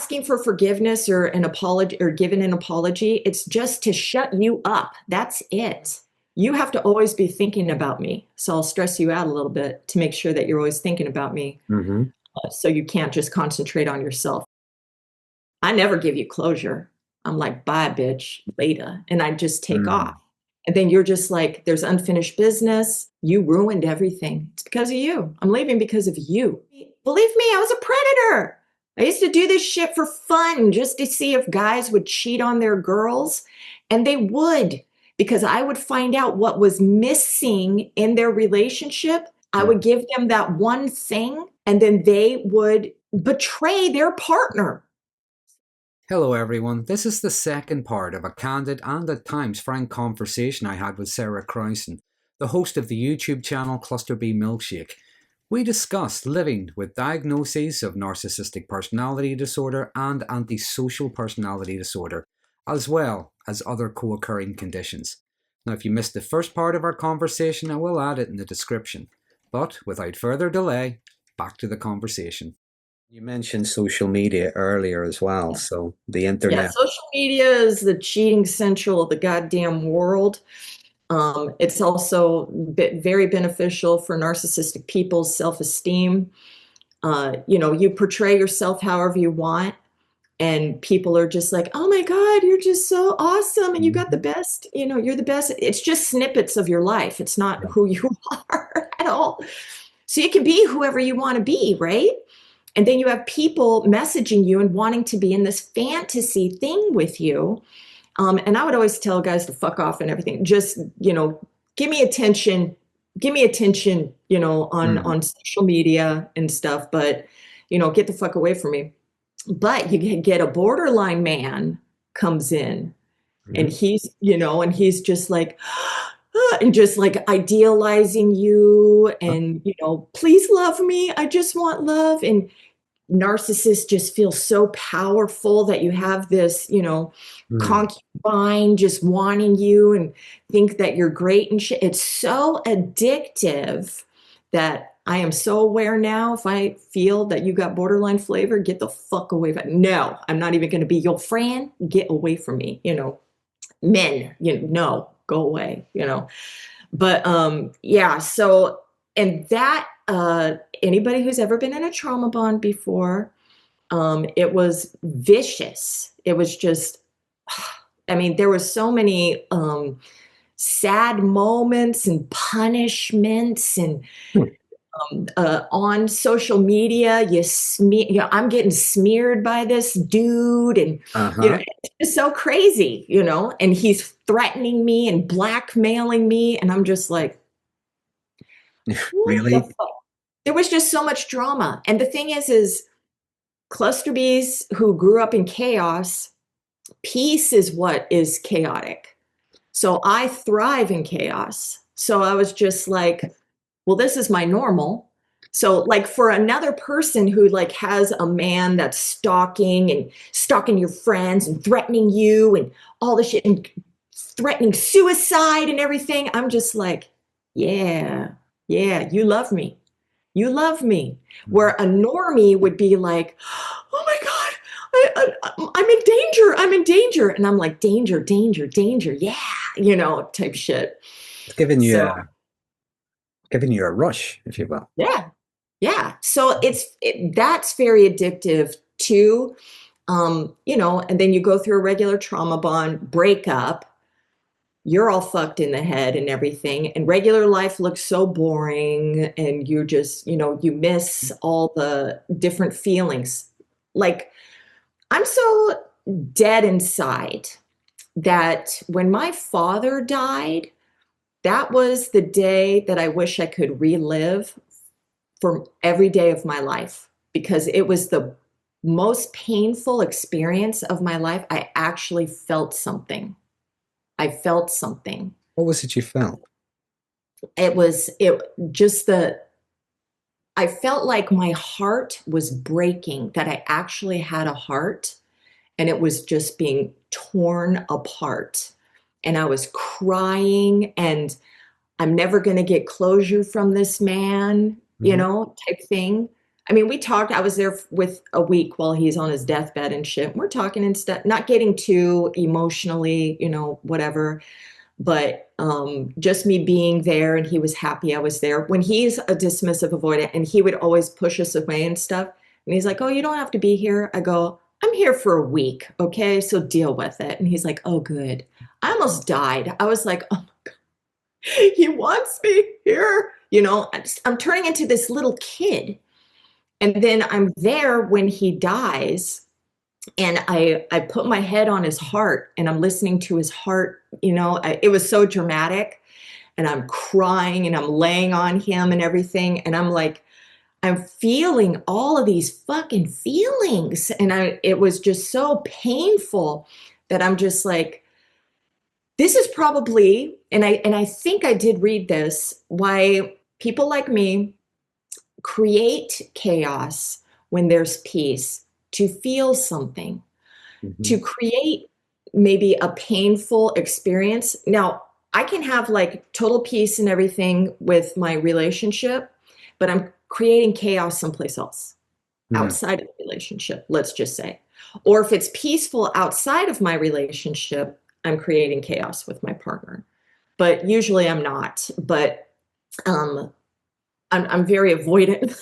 asking for forgiveness or an apology or giving an apology, it's just to shut you up. That's it. You have to always be thinking about me. So I'll stress you out a little bit to make sure that you're always thinking about me. So you can't just concentrate on yourself. I never give you closure. I'm like, bye, bitch, later. And I just take off. And then you're just like, there's unfinished business. You ruined everything. It's because of you. I'm leaving because of you. Believe me, I was a predator. I used to do this shit for fun just to see if guys would cheat on their girls. And they would, because I would find out what was missing in their relationship. I would give them that one thing, and then they would betray their partner. Hello everyone, this is the second part of a candid and at times frank conversation I had with Sara Crouson, the host of the YouTube channel Cluster B Milkshake. We discussed living with diagnoses of Narcissistic Personality Disorder and Antisocial Personality Disorder, as well as other co-occurring conditions. Now if you missed the first part of our conversation, I will add it in the description. But without further delay, back to the conversation. You mentioned social media earlier as well, so the internet. Yeah, social media is the cheating central of the goddamn world. It's also very beneficial for narcissistic people's self-esteem. You portray yourself however you want, and people are just like, oh my God, you're just so awesome, and you got the best, you're the best. It's just snippets of your life. It's not who you are at all. So you can be whoever you want to be, right? And then you have people messaging you and wanting to be in this fantasy thing with you. And I would always tell guys to fuck off and everything. Just, give me attention, on social media and stuff. But, get the fuck away from me. But you get a borderline man comes in and he's just like, and just like idealizing you and, please love me. I just want love. And narcissists just feel so powerful that you have this, concubine just wanting you and think that you're great and shit. It's so addictive that I am so aware now. If I feel that you got borderline flavor, get the fuck away from me. No, I'm not even going to be your friend. Get away from me. Men, no, go away, But so, and that anybody who's ever been in a trauma bond before, it was vicious. It was just, there was so many sad moments and punishments and on social media, I'm getting smeared by this dude, and it's just so crazy, and he's threatening me and blackmailing me, and I'm just like, really? There was just so much drama. And the thing is cluster Bs who grew up in chaos, peace is what is chaotic. So I thrive in chaos. So I was just like, well, this is my normal. So like for another person who like has a man that's stalking your friends and threatening you and all this shit and threatening suicide and everything, I'm just like, yeah, you love me. You love me. Where a normie would be like, oh my God, I'm in danger. I'm in danger. And I'm like, danger. Yeah, type shit. It's giving you a rush, if you will. Yeah. So that's very addictive too. And then you go through a regular trauma bond breakup. You're all fucked in the head and everything. And regular life looks so boring. And you just, you miss all the different feelings. Like, I'm so dead inside that when my father died, that was the day that I wish I could relive for every day of my life, because it was the most painful experience of my life. I actually felt something. What was it you felt? I felt like my heart was breaking, that I actually had a heart and it was just being torn apart. And I was crying and I'm never going to get closure from this man, type thing. I mean, we talked, I was there with a week while he's on his deathbed and shit. We're talking and stuff, not getting too emotionally, whatever, but just me being there, and he was happy I was there. When he's a dismissive avoidant, and he would always push us away and stuff, and he's like, "Oh, you don't have to be here." I go, "I'm here for a week, okay? So deal with it." And he's like, "Oh, good." I almost died. I was like, "Oh, he wants me here." I'm turning into this little kid. And then I'm there when he dies, and I put my head on his heart, and I'm listening to his heart. It was so dramatic, and I'm crying, and I'm laying on him and everything. And I'm like, I'm feeling all of these fucking feelings. And it was just so painful that I'm just like, this is probably, and I think I did read this, why people like me create chaos when there's peace, to feel something, to create maybe a painful experience. Now, I can have like total peace and everything with my relationship, but I'm creating chaos someplace else, outside of the relationship, let's just say. Or if it's peaceful outside of my relationship, I'm creating chaos with my partner. But usually I'm not. But I'm very avoidant.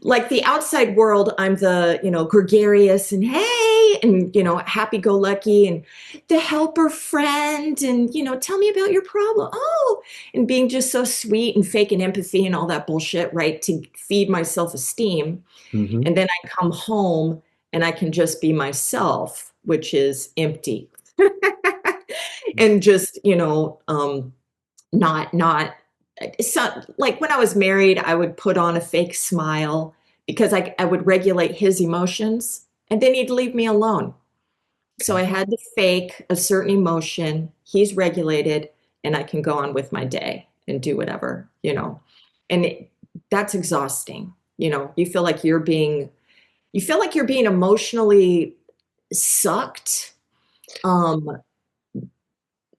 Like the outside world, I'm the, gregarious and hey, and, happy-go-lucky and the helper friend and, tell me about your problem. Oh, and being just so sweet and fake and empathy and all that bullshit, right? To feed my self-esteem. And then I come home and I can just be myself, which is empty. And just, not so, like when I was married, I would put on a fake smile because I would regulate his emotions, and then he'd leave me alone. So I had to fake a certain emotion. He's regulated, and I can go on with my day and do whatever, and that's exhausting. You feel like you're being emotionally sucked.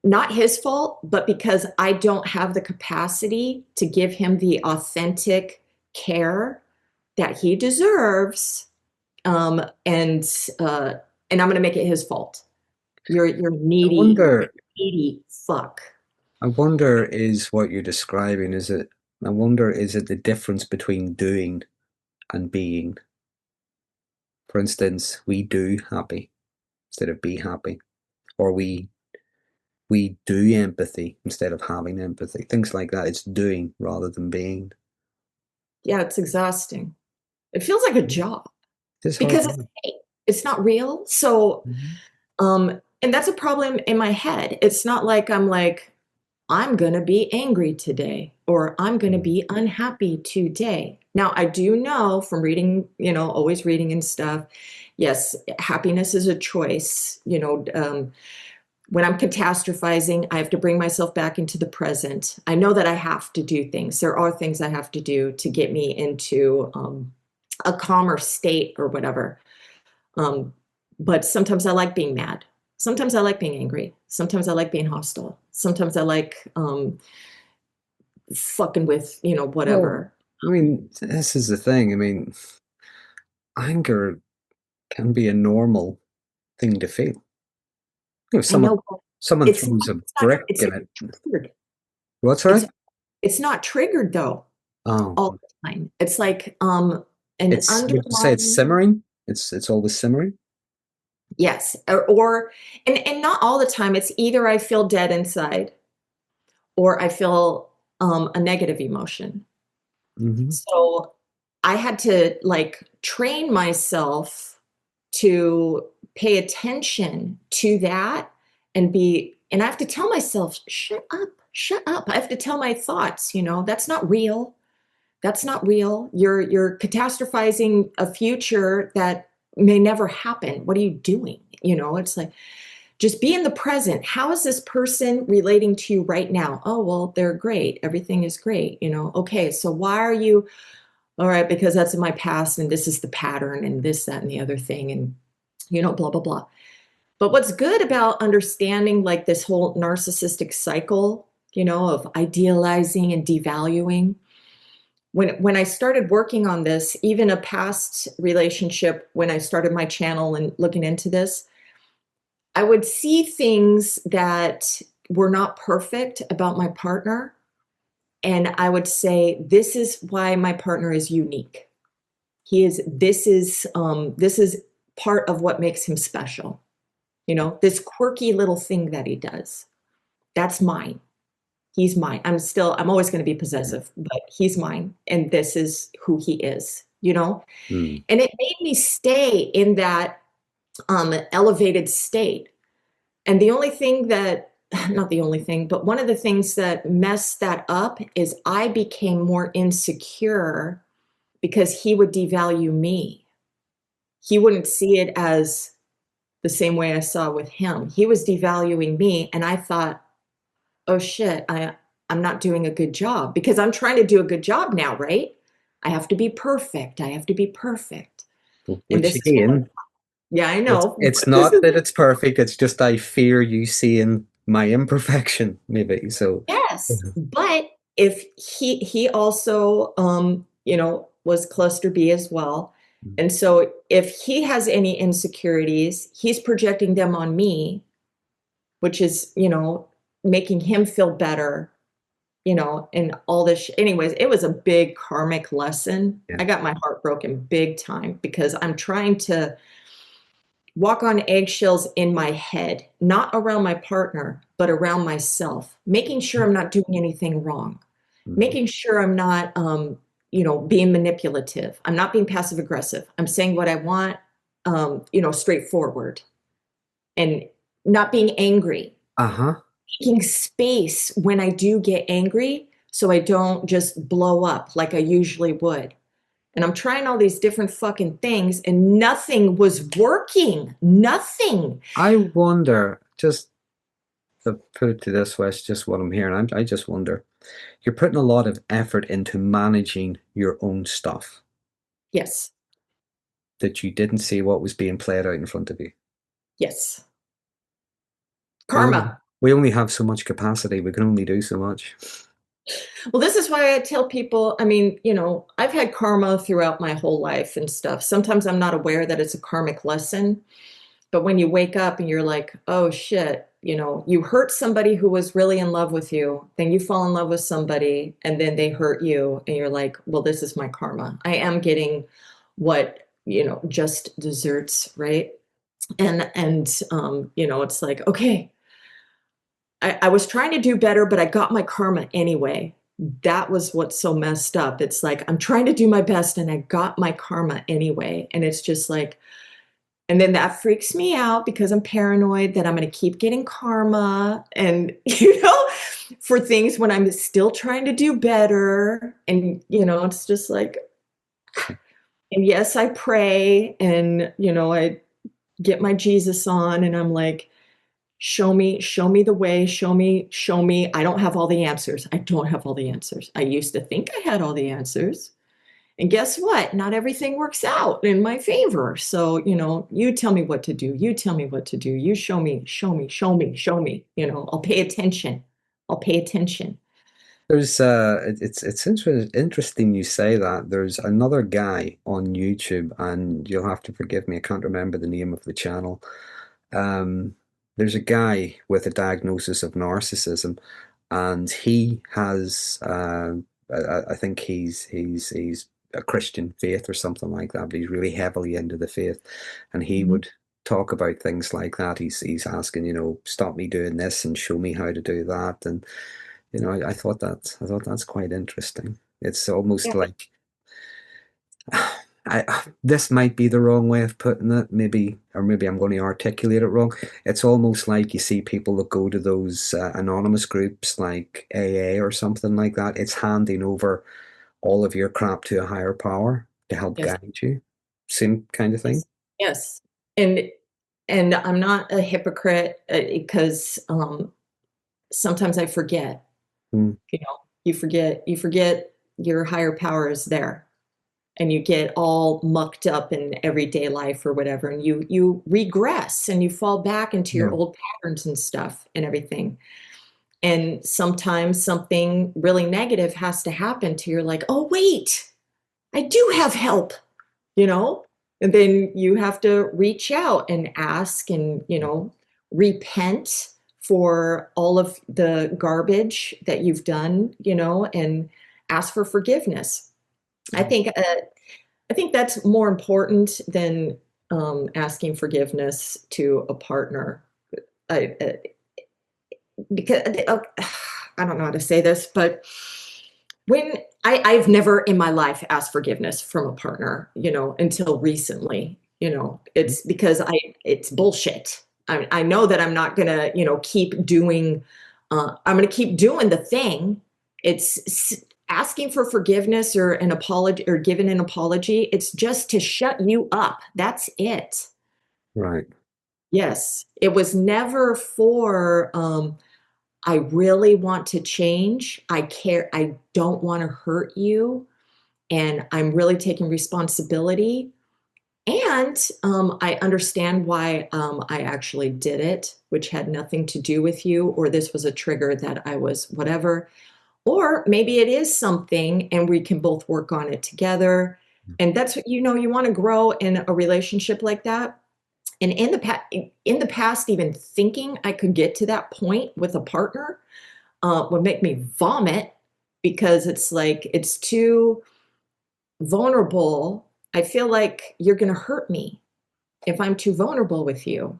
Not his fault, but because I don't have the capacity to give him the authentic care that he deserves, and I'm going to make it his fault. You're I needy, wonder, needy fuck. I wonder is what you're describing, I wonder, is it the difference between doing and being? For instance, we do happy instead of be happy, or we do empathy instead of having empathy. Things like that. It's doing rather than being. Yeah, it's exhausting. It feels like a job It's hard because it's work. fake. It's not real. So, Mhm. and that's a problem in my head. It's not like I'm like, I'm going to be angry today, or I'm going to Mm. be unhappy today. Now, I do know from reading, always reading and stuff, yes, happiness is a choice. When I'm catastrophizing, I have to bring myself back into the present. I know that I have to do things. There are things I have to do to get me into a calmer state or whatever. But sometimes I like being mad. Sometimes I like being angry. Sometimes I like being hostile. Sometimes I like fucking with, Well, whatever. I mean, this is the thing. I mean, anger can be a normal thing to feel. If I know, but someone it's throws a not, brick it's in not it, triggered. what's It's right? it's not triggered though Oh, all the time. It's like an it's, would you say it's underlying, simmering? It's always simmering. yes, or and not all the time. It's either I feel dead inside or I feel a negative emotion. Hmm. So I had to like train myself to pay attention to that and I have to tell myself, shut up, shut up. I have to tell my thoughts, that's not real. That's not real. You're catastrophizing a future that may never happen. What are you doing? It's like, just be in the present. How is this person relating to you right now? Oh, well, they're great. Everything is great. Okay, so why are you, all right, because that's in my past and this is the pattern and this, that, and the other thing. And, blah, blah, blah. But what's good about understanding like this whole narcissistic cycle, of idealizing and devaluing, when I started working on this, even a past relationship, when I started my channel and looking into this, I would see things that were not perfect about my partner. And I would say, this is why my partner is unique. This is part of what makes him special. You know, this quirky little thing that he does, that's mine. He's mine. I'm always going to be possessive, but he's mine. And this is who he is, you know? Mm. And it made me stay in that elevated state. And the only thing that, not the only thing, but one of the things that messed that up is I became more insecure because he would devalue me. He wouldn't see it as the same way I saw with him. He was devaluing me. And I thought, oh shit, I'm not doing a good job, because I'm trying to do a good job now, right? I have to be perfect. I have to be perfect. And Which this is what, again, yeah, I it's know. it's But this not is, that it's perfect. It's just I fear you seeing my imperfection, maybe. So yes. Mhm. But if he also, was cluster B as well. And so if he has any insecurities, he's projecting them on me, which is, making him feel better, and all this. Anyways, it was a big karmic lesson. Yeah. I got my heart broken big time because I'm trying to walk on eggshells in my head, not around my partner, but around myself, making sure I'm not doing anything wrong, Mhm. making sure I'm not, being manipulative. I'm not being passive aggressive. I'm saying what I want, straightforward, and not being angry, Uh-huh. making space when I do get angry so I don't just blow up like I usually would. And I'm trying all these different fucking things and nothing was working. Nothing. I wonder, just to put it to this way, it's just what I'm hearing. I just wonder, you're putting a lot of effort into managing your own stuff Yes. that you didn't see what was being played out in front of you. Yes. We only Karma. we only have so much capacity. We can only do so much. Well, this is why I tell people, I mean, I've had karma throughout my whole life and stuff. Sometimes I'm not aware that it's a karmic lesson. But when you wake up and you're like, oh shit, you hurt somebody who was really in love with you, then you fall in love with somebody and then they hurt you. And you're like, well, this is my karma. I am getting what, just desserts, right? And it's like, okay, I was trying to do better, but I got my karma anyway. That was what's so messed up. It's like, I'm trying to do my best and I got my karma anyway. And it's just like, and then that freaks me out because I'm paranoid that I'm going to keep getting karma and, for things when I'm still trying to do better. And, it's just like, and yes, I pray and, I get my Jesus on and I'm like, show me the way, show me. I don't have all the answers. I don't have all the answers. I used to think I had all the answers. And guess what? Not everything works out in my favor. So, you tell me what to do. You tell me what to do. You show me, show me, show me, show me. I'll pay attention. I'll pay attention. There's interesting you say that. There's another guy on YouTube, and you'll have to forgive me, I can't remember the name of the channel. Um, there's a guy with a diagnosis of narcissism, and he has I think he's a Christian faith or something like that, but he's really heavily into the faith, and he Mhm. would talk about things like that. He's asking, stop me doing this and show me how to do that, and I thought that's quite interesting. It's almost Yeah. like this might be the wrong way of putting it, maybe, or maybe I'm going to articulate it wrong. It's almost like you see people that go to those anonymous groups like AA or something like that. It's handing over all of your crap to a higher power to help Yes. guide you. Same kind of thing. Yes. Yes. And I'm not a hypocrite because sometimes I forget, Mm, you forget your higher power is there. And you get all mucked up in everyday life or whatever, and you regress and you fall back into your yeah. old patterns and stuff and everything. And sometimes something really negative has to happen to you're like, oh, wait, I do have help, you know? And then you have to reach out and ask and, repent for all of the garbage that you've done, and ask for forgiveness. I think that's more important than asking forgiveness to a partner. I, because I don't know how to say this, but when I've never in my life asked forgiveness from a partner, until recently. It's because it's bullshit. I know that I'm not gonna, keep doing. I'm gonna keep doing the thing. Asking for forgiveness or an apology or giving an apology. It's just to shut you up. That's it. Right. Yes, it was never for. I really want to change. I care. I don't want to hurt you. And I'm really taking responsibility. And I understand why I actually did it, which had nothing to do with you, or this was a trigger that I was whatever. Or maybe it is something and we can both work on it together. And that's what you want to grow in a relationship like that. And in the past, even thinking I could get to that point with a partner would make me vomit because it's like it's too vulnerable. I feel like you're going to hurt me if I'm too vulnerable with you.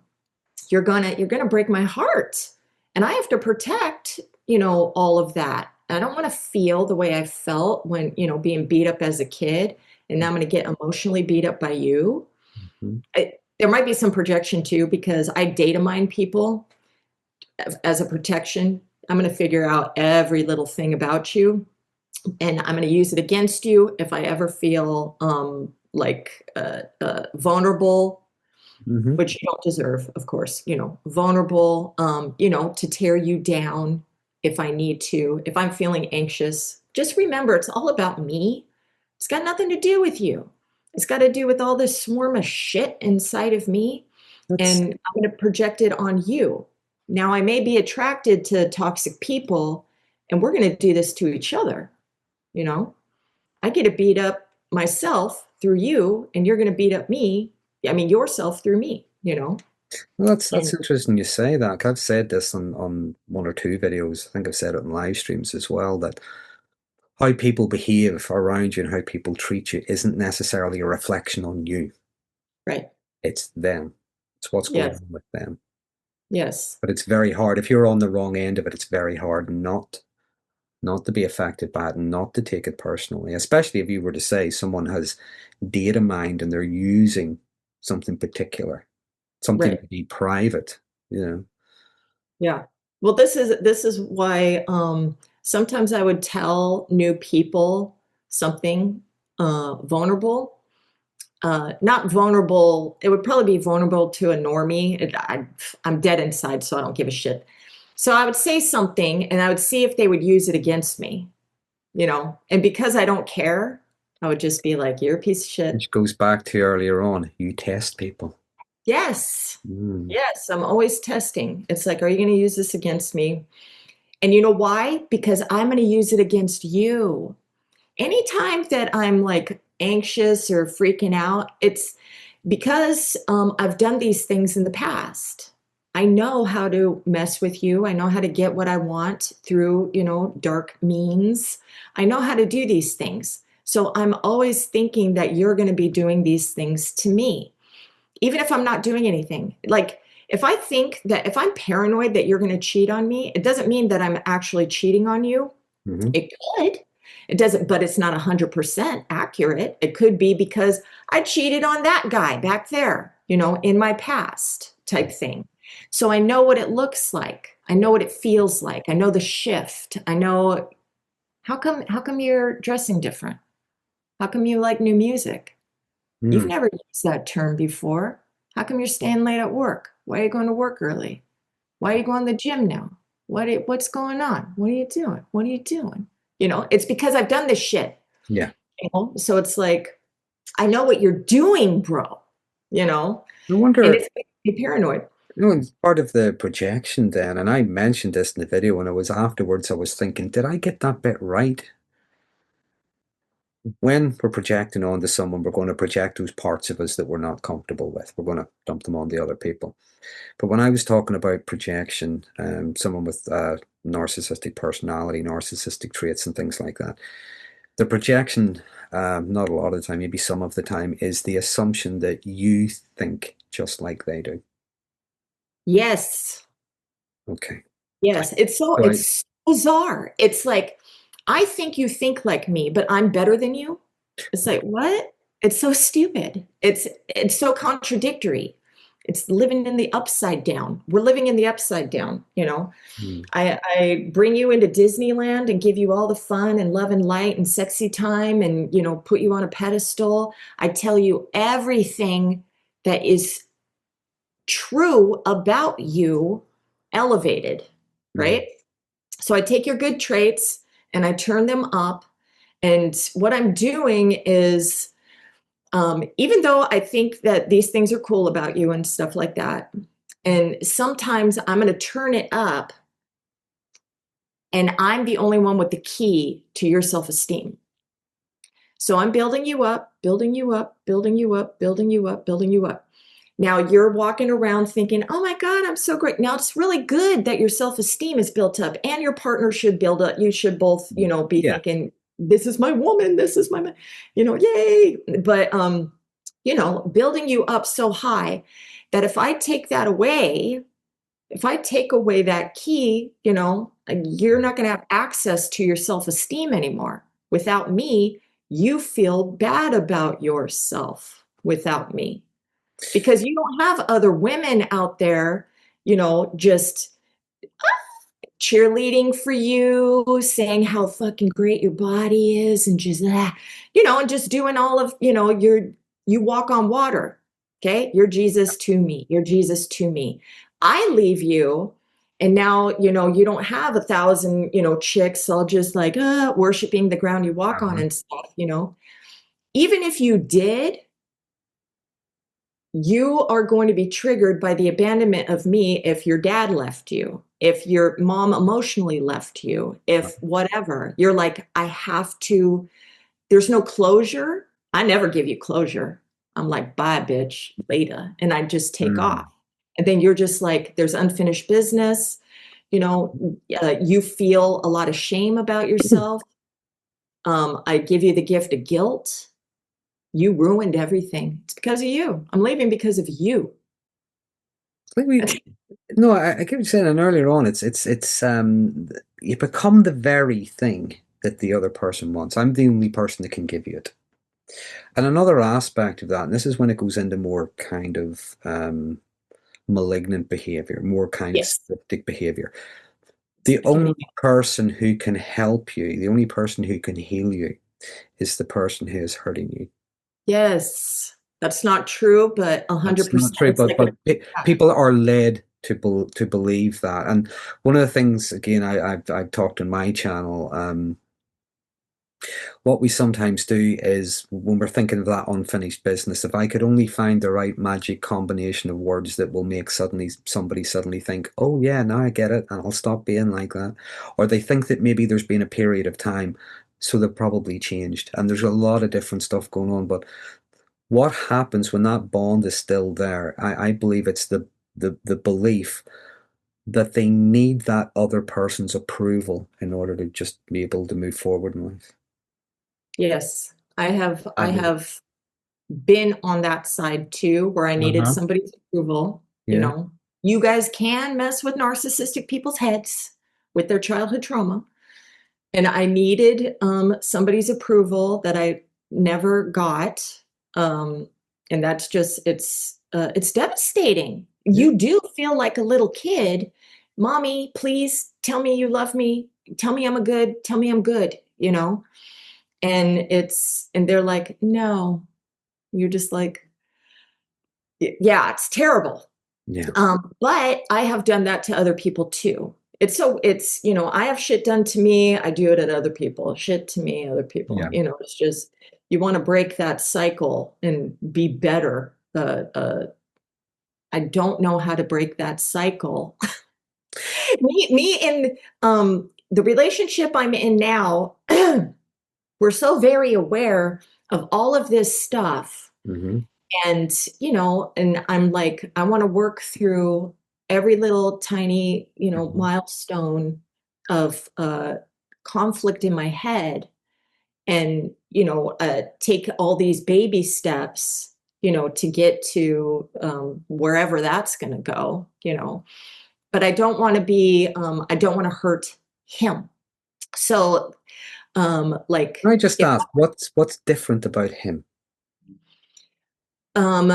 You're gonna break my heart, and I have to protect all of that. I don't want to feel the way I felt when being beat up as a kid, and now I'm going to get emotionally beat up by you. Mhm. There might be some projection too because I data mine people as a protection. I'm going to figure out every little thing about you, and I'm going to use it against you if I ever feel vulnerable, Mhm. which you don't deserve, of course, vulnerable, to tear you down if I need to. If I'm feeling anxious, just remember it's all about me. It's got nothing to do with you. It's got to do with all this swarm of shit inside of me, That's and I'm going to project it on you. Now, I may be attracted to toxic people, and we're going to do this to each other. You know, I get to beat up myself through you, and you're going to beat up me. I mean, yourself through me. well, that's And interesting you say that. 'Cause I've said this on one or two videos. I think I've said it on live streams as well, that how people behave around you and how people treat you isn't necessarily a reflection on you. right. It's them. It's what's going Yes. on with them. Yes. But it's very hard. If you're on the wrong end of it, it's very hard not to be affected by it and not to take it personally, especially if you were to say someone has data mined and they're using something particular, something Right. to be private, you know. Yeah. Well, this is why sometimes I would tell new people something vulnerable. Not vulnerable. It would probably be vulnerable to a normie. I'm dead inside, so I don't give a shit. So I would say something, and I would see if they would use it against me. And because I don't care, I would just be like, "You're a piece of shit." Which goes back to earlier on. You test people. Yes. Mm. Yes, I'm always testing. It's like, are you going to use this against me? And you know why? Because I'm going to use it against you. Anytime that I'm like anxious or freaking out, it's because I've done these things in the past. I know how to mess with you. I know how to get what I want through, dark means. I know how to do these things. So I'm always thinking that you're going to be doing these things to me, even if I'm not doing anything. Like, if I'm paranoid that you're going to cheat on me, it doesn't mean that I'm actually cheating on you. Hmm. It could. It doesn't, but it's not 100% accurate. It could be because I cheated on that guy back there, in my past type thing. So I know what it looks like. I know what it feels like. I know the shift. I know how come you're dressing different? How come you like new music? You've Mm. never used that term before. How come you're staying late at work? Why are you going to work early? Why are you going to the gym now? What's going on? What are you doing? What are you doing? It's because I've done this shit. Yeah. So it's like, I know what you're doing, bro. You know, I and wonder. it's making me paranoid. It's part of the projection then, and I mentioned this in the video, and I was thinking, did I get that bit right? When we're projecting onto someone, we're going to project those parts of us that we're not comfortable with. We're going to dump them on the other people. But when I was talking about projection, someone with narcissistic personality, narcissistic traits, and things like that, the projection, not a lot of the time, maybe some of the time, is the assumption that you think just like they do. Yes. Okay. Yes. It's so So it's bizarre. It's like, I think you think like me, but I'm better than you. It's like, what? It's so stupid. It's so contradictory. It's living in the upside down. We're living in the upside down, you know. mm, I bring you into Disneyland and give you all the fun and love and light and sexy time and, you know, put you on a pedestal. I tell you everything that is true about you elevated, mm, right? So I take your good traits and I turn them up. And what I'm doing is, even though I think that these things are cool about you and stuff like that, and sometimes I'm going to turn it up and I'm the only one with the key to your self esteem. So I'm building you up, building you up, building you up, building you up, building you up. Now you're walking around thinking, oh my God, I'm so great. Now it's really good that your self esteem is built up and your partner should build up. You should both, you know, be yeah. thinking, this is my woman, this is my, you know, yay. But, you know, building you up so high that if I take that away, if I take away that key, you know, you're not going to have access to your self esteem anymore. Without me, you feel bad about yourself without me because you don't have other women out there, you know, just cheerleading for you, saying how fucking great your body is, and just you know, and just doing all of, you know, you walk on water. Okay, you're Jesus to me. You're Jesus to me. I leave you, and now you know you don't have 1,000, you know, chicks all just like worshiping the ground you walk on Uh-huh. and stuff. You know, even if you did, you are going to be triggered by the abandonment of me if your dad left you, if your mom emotionally left you, if whatever. You're like, I have to, there's no closure. I never give you closure. I'm like, bye, bitch, later. And I just take off. Mm. And then you're just like, there's unfinished business. You know, you feel a lot of shame about yourself. I give you the gift of guilt. You ruined everything. It's because of you. I'm leaving because of you. Like no, I keep saying, and earlier on, you become the very thing that the other person wants. I'm the only person that can give you it. And another aspect of that, and this is when it goes into more kind of malignant behavior, more kind of Yes. sadistic behavior. The only person who can help you, the only person who can heal you, is the person who is hurting you. Yes. That's not true, but That's not 100%. true, It's but like a people are led to believe that. And one of the things, again, I've talked on my channel. What we sometimes do is when we're thinking of that unfinished business, if I could only find the right magic combination of words that will make somebody suddenly think, oh yeah, now I get it, and I'll stop being like that, or they think that maybe there's been a period of time, so they've probably changed, and there's a lot of different stuff going on. But what happens when that bond is still there? I believe it's the belief that they need that other person's approval in order to just be able to move forward in life. yes. I And have been on that side too, where I needed uh-huh. somebody's approval, you Yeah. know. You guys can mess with narcissistic people's heads with their childhood trauma. And I needed somebody's approval that I never got. Um, and that's just it's devastating. Yeah. You do feel like a little kid. Mommy, please tell me you love me. Tell me tell me I'm good, you know? And they're like, no. You're just like, yeah, it's terrible. Yeah. But I have done that to other people too. It's, you know, I have shit done to me. I do it at other people. Shit to me, other people. Yeah. You know, it's just, you want to break that cycle and be better. I don't know how to break that cycle. Me in the relationship I'm in now, we're so very aware of all of this stuff. Mm-hmm. And, and I'm like, I want to work through every little tiny, Mm-hmm. milestone of conflict in my head and, take all these baby steps, to get to wherever that's going to go, but I don't want to I don't want to hurt him. So, like, Can I just if, ask, what's different about him? um,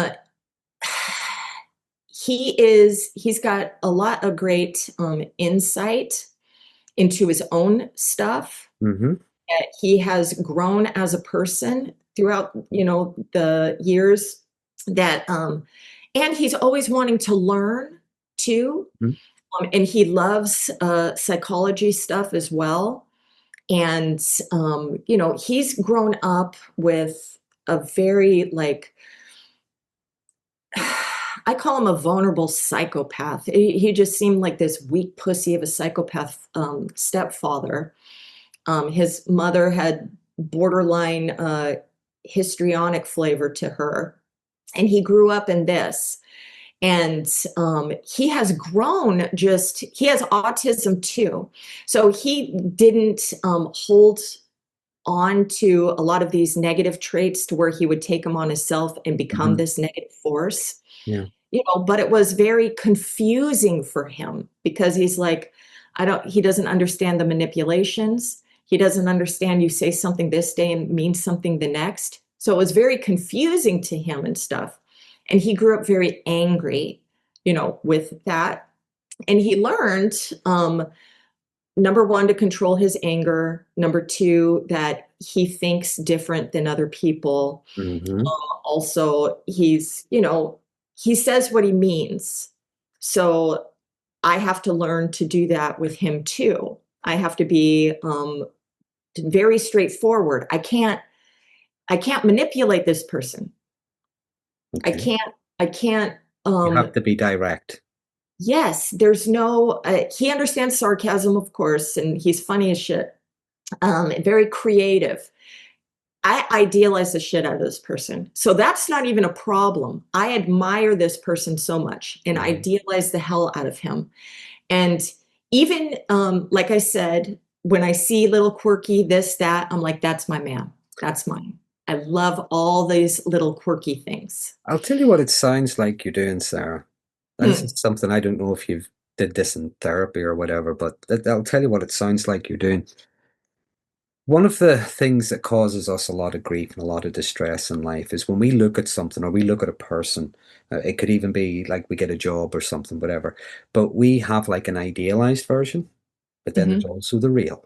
he's got a lot of great insight into his own stuff. Mm-hmm. He has grown as a person throughout, the years that, and he's always wanting to learn too. Mm-hmm. And he loves psychology stuff as well. And, he's grown up with a very, like, I call him a vulnerable psychopath. He just seemed like this weak pussy of a psychopath stepfather. His mother had borderline histrionic flavor to her, and he grew up in this. And he has grown, he has autism too. So he didn't hold on to a lot of these negative traits to where he would take them on himself and become Mm-hmm. this negative force. Yeah. But it was very confusing for him because he's like, he doesn't understand the manipulations. He doesn't understand you say something this day and means something the next. So it was very confusing to him and stuff. And he grew up very angry, with that. And he learned, number one, to control his anger. Number two, that he thinks different than other people. Mm-hmm. Also, he says what he means. So I have to learn to do that with him too. I have to be very straightforward. I can't manipulate this person. I Okay. can't, I can't, You have to be direct. yes, there's no, he understands sarcasm, of course, and he's funny as shit. Very creative. I idealize the shit out of this person. So that's not even a problem. I admire this person so much and Mm-hmm. idealize the hell out of him. And even, like I said, when I see little quirky this, that, I'm like, that's my man. That's mine. I love all these little quirky things. I'll tell you what it sounds like you're doing, Sarah. And this Hmm. is something I don't know if you've did this in therapy or whatever, but I'll tell you what it sounds like you're doing. One of the things that causes us a lot of grief and a lot of distress in life is when we look at something or we look at a person. It could even be like we get a job or something, whatever. But we have like an idealized version, but then there's Hmm. also the real.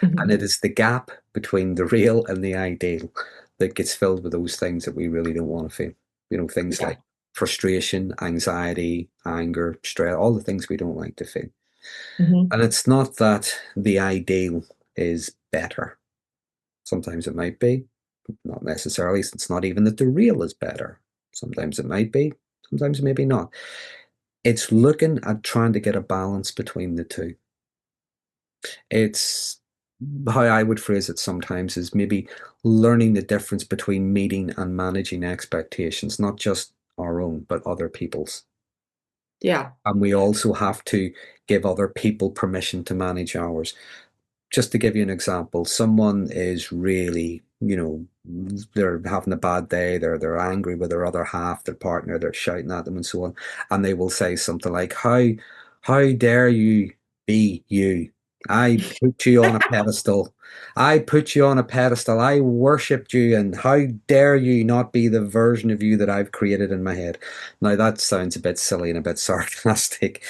And Hmm. it is the gap between the real and the ideal that gets filled with those things that we really don't want to feel. Things Yeah. like frustration, anxiety, anger, stress, all the things we don't like to feel. Hmm. And it's not that the ideal is better. Sometimes it might be, not necessarily. It's not even that the real is better. Sometimes it might be, sometimes maybe not. It's looking at trying to get a balance between the two. It's how I would phrase it sometimes is maybe learning the difference between meeting and managing expectations, not just our own, but other people's. Yeah. And we also have to give other people permission to manage ours. Just to give you an example, someone is really, they're having a bad day, they're angry with their other half, their partner, they're shouting at them and so on, and they will say something like, how dare you be you? I put you on a pedestal. I put you on a pedestal. I worshipped you, and how dare you not be the version of you that I've created in my head? Now that sounds a bit silly and a bit sarcastic,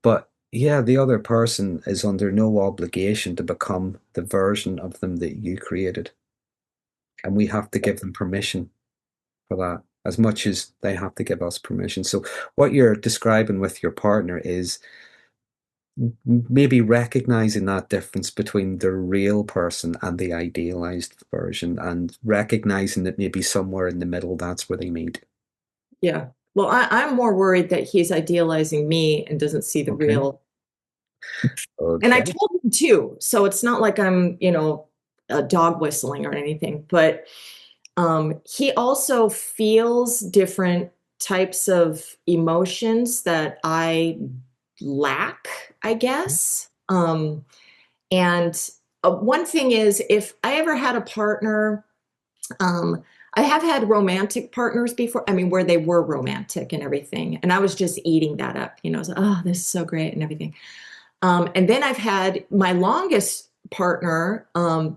but yeah, the other person is under no obligation to become the version of them that you created. And we have to give them permission for that as much as they have to give us permission. So, what you're describing with your partner is maybe recognizing that difference between the real person and the idealized version, and recognizing that maybe somewhere in the middle, that's where they meet. Yeah. Well, I'm more worried that he's idealizing me and doesn't see the Okay. real. And I Okay. told him too, so it's not like I'm, dog whistling or anything, but he also feels different types of emotions that I lack, I guess. And one thing is, if I ever had a partner, um, I have had romantic partners before, I mean, where they were romantic and everything. And I was just eating that up, it's like, oh, this is so great and everything. And then I've had my longest partner,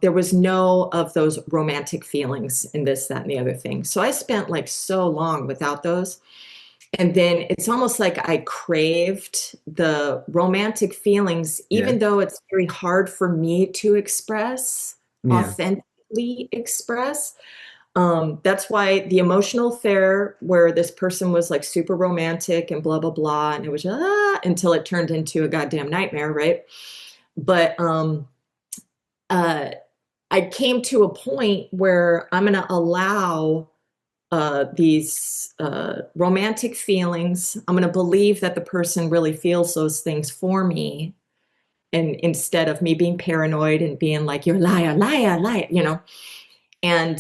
there was no of those romantic feelings and this, that, and the other thing. So I spent like so long without those. And then it's almost like I craved the romantic feelings, Yeah. even though it's very hard for me to express, Yeah. authentically express. That's why the emotional affair where this person was like super romantic and blah, blah, blah. And it was until it turned into a goddamn nightmare, right? But uh, I came to a point where I'm going to allow these romantic feelings. I'm going to believe that the person really feels those things for me. And instead of me being paranoid and being like, you're a liar, liar, liar. And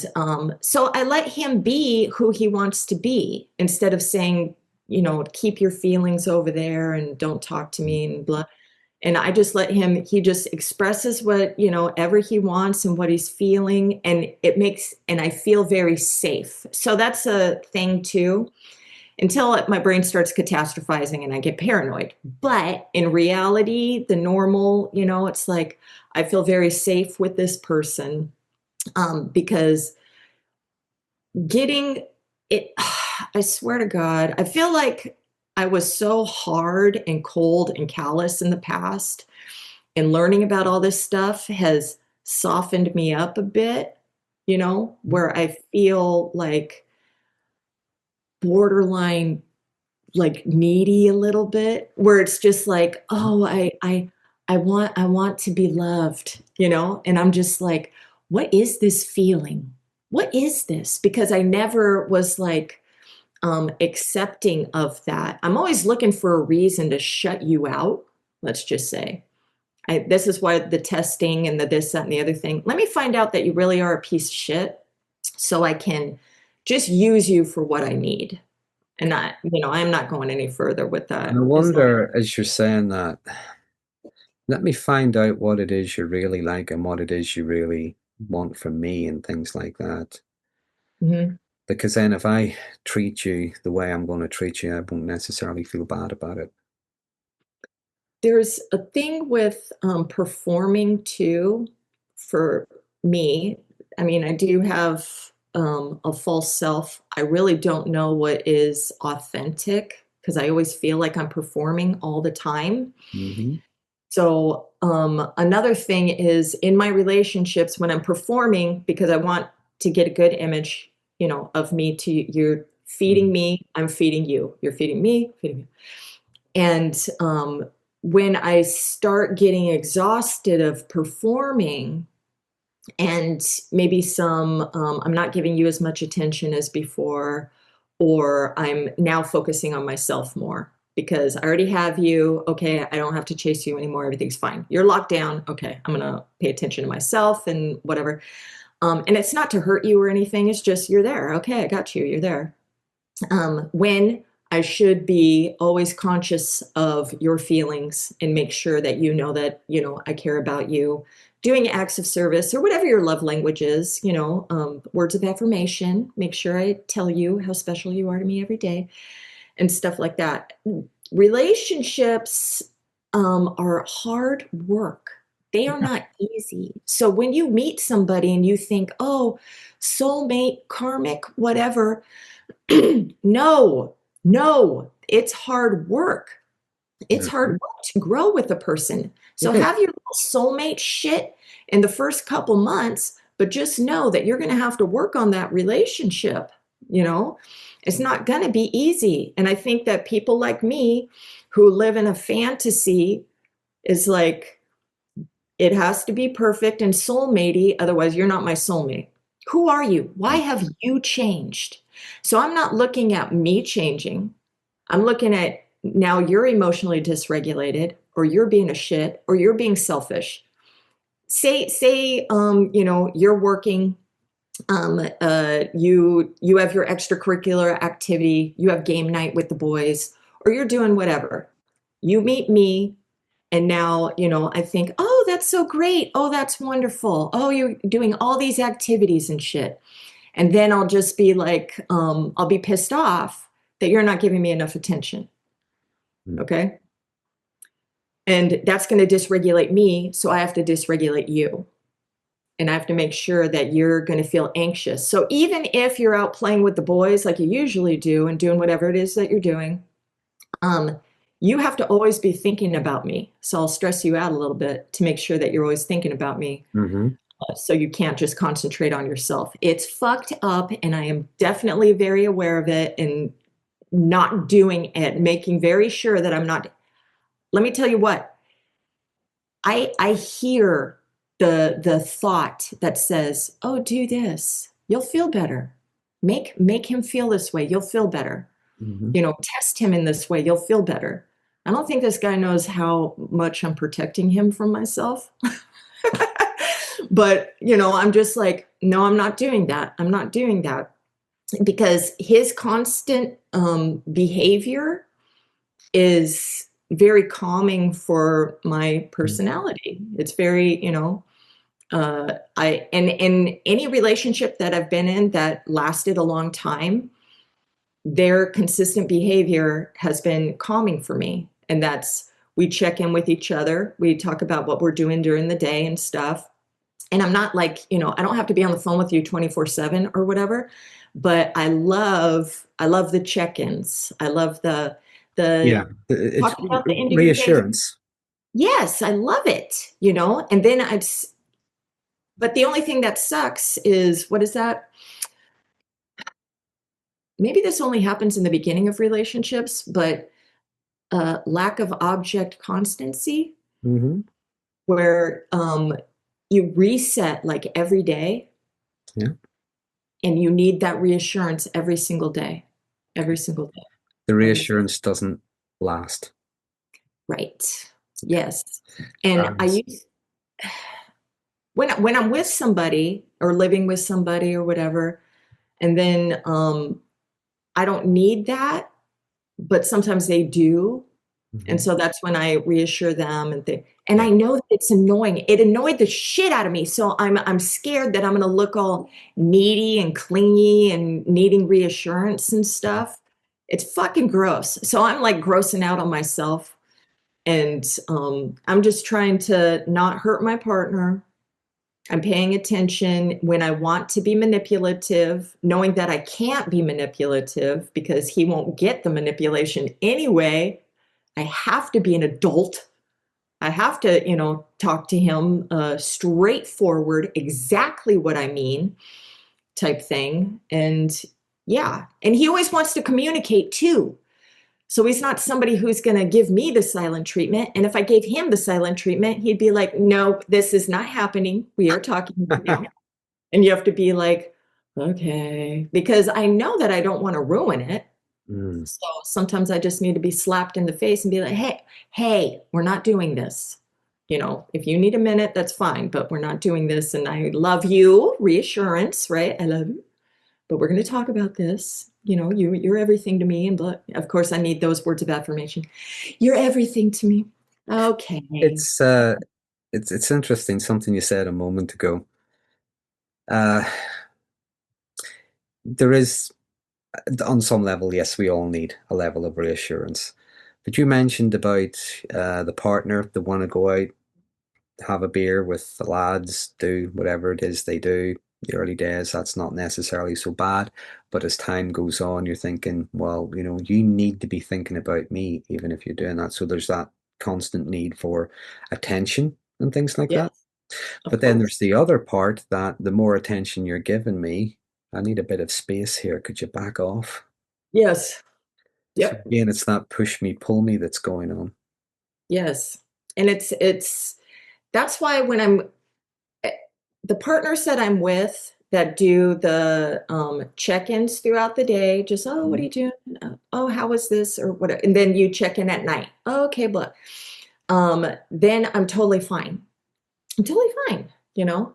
so I let him be who he wants to be instead of saying, keep your feelings over there and don't talk to me and blah. And I just let him, he just expresses what, ever he wants and what he's feeling. And I feel very safe. So that's a thing too, until my brain starts catastrophizing and I get paranoid. But in reality, the normal, it's like, I feel very safe with this person because getting it, I swear to God, I feel like I was so hard and cold and callous in the past, and learning about all this stuff has softened me up a bit, where I feel like borderline like needy a little bit, where it's just like, oh, I want to be loved, and I'm just like, what is this feeling? What is this? Because I never was like accepting of that. I'm always looking for a reason to shut you out, let's just say. This is why the testing and the this, that, and the other thing. Let me find out that you really are a piece of shit so I can just use you for what I need. And not, I'm not going any further with And I that. As long wonder, as you're saying that, let me find out what it is you really like and what it is you really want from me and things like that. Mhm. Because then if I treat you the way I'm going to treat you, I won't necessarily feel bad about it. There's a thing with performing too for me. I mean, I do have a false self. I really don't know what is authentic because I always feel like I'm performing all the time. Hmm. So, another thing is in my relationships when I'm performing, because I want to get a good image, of me to you. You're feeding me, I'm feeding you. You're feeding me. And when I start getting exhausted of performing, and maybe I'm not giving you as much attention as before, or I'm now focusing on myself more because I already have you. Okay, I don't have to chase you anymore. Everything's fine. You're locked down. Okay, I'm gonna pay attention to myself and whatever. And it's not to hurt you or anything. It's just you're there. Okay, I got you. You're there. When I should be always conscious of your feelings and make sure that that, I care about you, doing acts of service or whatever your love language is, words of affirmation, make sure I tell you how special you are to me every day and stuff like that. Relationships are hard work. They are not easy. So when you meet somebody and you think, oh, soulmate, karmic, whatever, no, no, it's hard work. It's hard Mhm. work to grow with a person. So It is. have your little soulmate shit in the first couple months, but just know that you're going to have to work on that relationship. You know, it's not going to be easy. And I think that people like me who live in a fantasy is like, it has to be perfect and soulmatey. Otherwise, you're not my soulmate. Who are you? Why have you changed? So I'm not looking at me changing. I'm looking at now you're emotionally dysregulated, or you're being a shit, or you're being selfish. Say, you're working, you have your extracurricular activity, you have game night with the boys, or you're doing whatever. You meet me, and now, I think, oh, that's so great. Oh, that's wonderful. Oh, you're doing all these activities and shit. And then I'll just be like, I'll be pissed off that you're not giving me enough attention. Okay. And that's going to dysregulate me. So I have to dysregulate you. And I have to make sure that you're going to feel anxious. So even if you're out playing with the boys like you usually do and doing whatever it is that you're doing, you have to always be thinking about me. So I'll stress you out a little bit to make sure that you're always thinking about me. So you can't just concentrate on yourself. It's fucked up, and I am definitely very aware of it and not doing it, making very sure that I'm not. Let me tell you what, I hear the thought that says, oh, do this, you'll feel better. Make him feel this way, you'll feel better. Test him in this way, you'll feel better. I don't think this guy knows how much I'm protecting him from myself. But, I'm just like, no, I'm not doing that. I'm not doing that. Because his constant behavior is very calming for my personality. It's very, and in any relationship that I've been in that lasted a long time, their consistent behavior has been calming for me. And we check in with each other. We talk about what we're doing during the day and stuff. And I'm not like, I don't have to be on the phone with you 24/7 or whatever, but I love the check-ins. I love the It's talking about the end of your day. reassurance. Yes, I love it, and then but the only thing that sucks is, what is that? Maybe this only happens in the beginning of relationships, but lack of object constancy, where you reset like every day. Yeah. And you need that reassurance every single day. Every single day. The reassurance doesn't last. Right. Yes. And I use, when I'm with somebody or living with somebody or whatever, and then I don't need that, but sometimes they do. And so that's when I reassure them and I know that it's annoying. It annoyed the shit out of me. So I'm scared that I'm going to look all needy and clingy and needing reassurance and stuff. It's fucking gross. So I'm like grossing out on myself, and I'm just trying to not hurt my partner. I'm paying attention when I want to be manipulative, knowing that I can't be manipulative because he won't get the manipulation anyway. I have to be an adult. I have to, talk to him straightforward, exactly what I mean, type thing. And yeah, and he always wants to communicate too. So he's not somebody who's going to give me the silent treatment. And if I gave him the silent treatment, he'd be like, no, this is not happening. We are talking right now. And you have to be like, okay, because I know that I don't want to ruin it. So sometimes I just need to be slapped in the face and be like, hey, we're not doing this. If you need a minute, that's fine, but we're not doing this. And I love you, reassurance, right? I love you, but we're going to talk about this. You're everything to me. And of course I need those words of affirmation. You're everything to me. Okay. It's interesting, something you said a moment ago. There is, on some level, yes, we all need a level of reassurance. But you mentioned about the partner, they want to go out, have a beer with the lads, do whatever it is they do. The early days, that's not necessarily so bad. But as time goes on, you're thinking, well, you need to be thinking about me, even if you're doing that. So there's that constant need for attention and things like that. But then there's the other part that the more attention you're giving me, I need a bit of space here. Could you back off? Yes. So Yep. again, it's that push me, pull me that's going on. Yes. And that's why when the partners that I'm with, that do the check-ins throughout the day. Just, oh, what are you doing? Oh, how was this or whatever. And then you check in at night. Oh, okay, blah. Then I'm totally fine. I'm totally fine.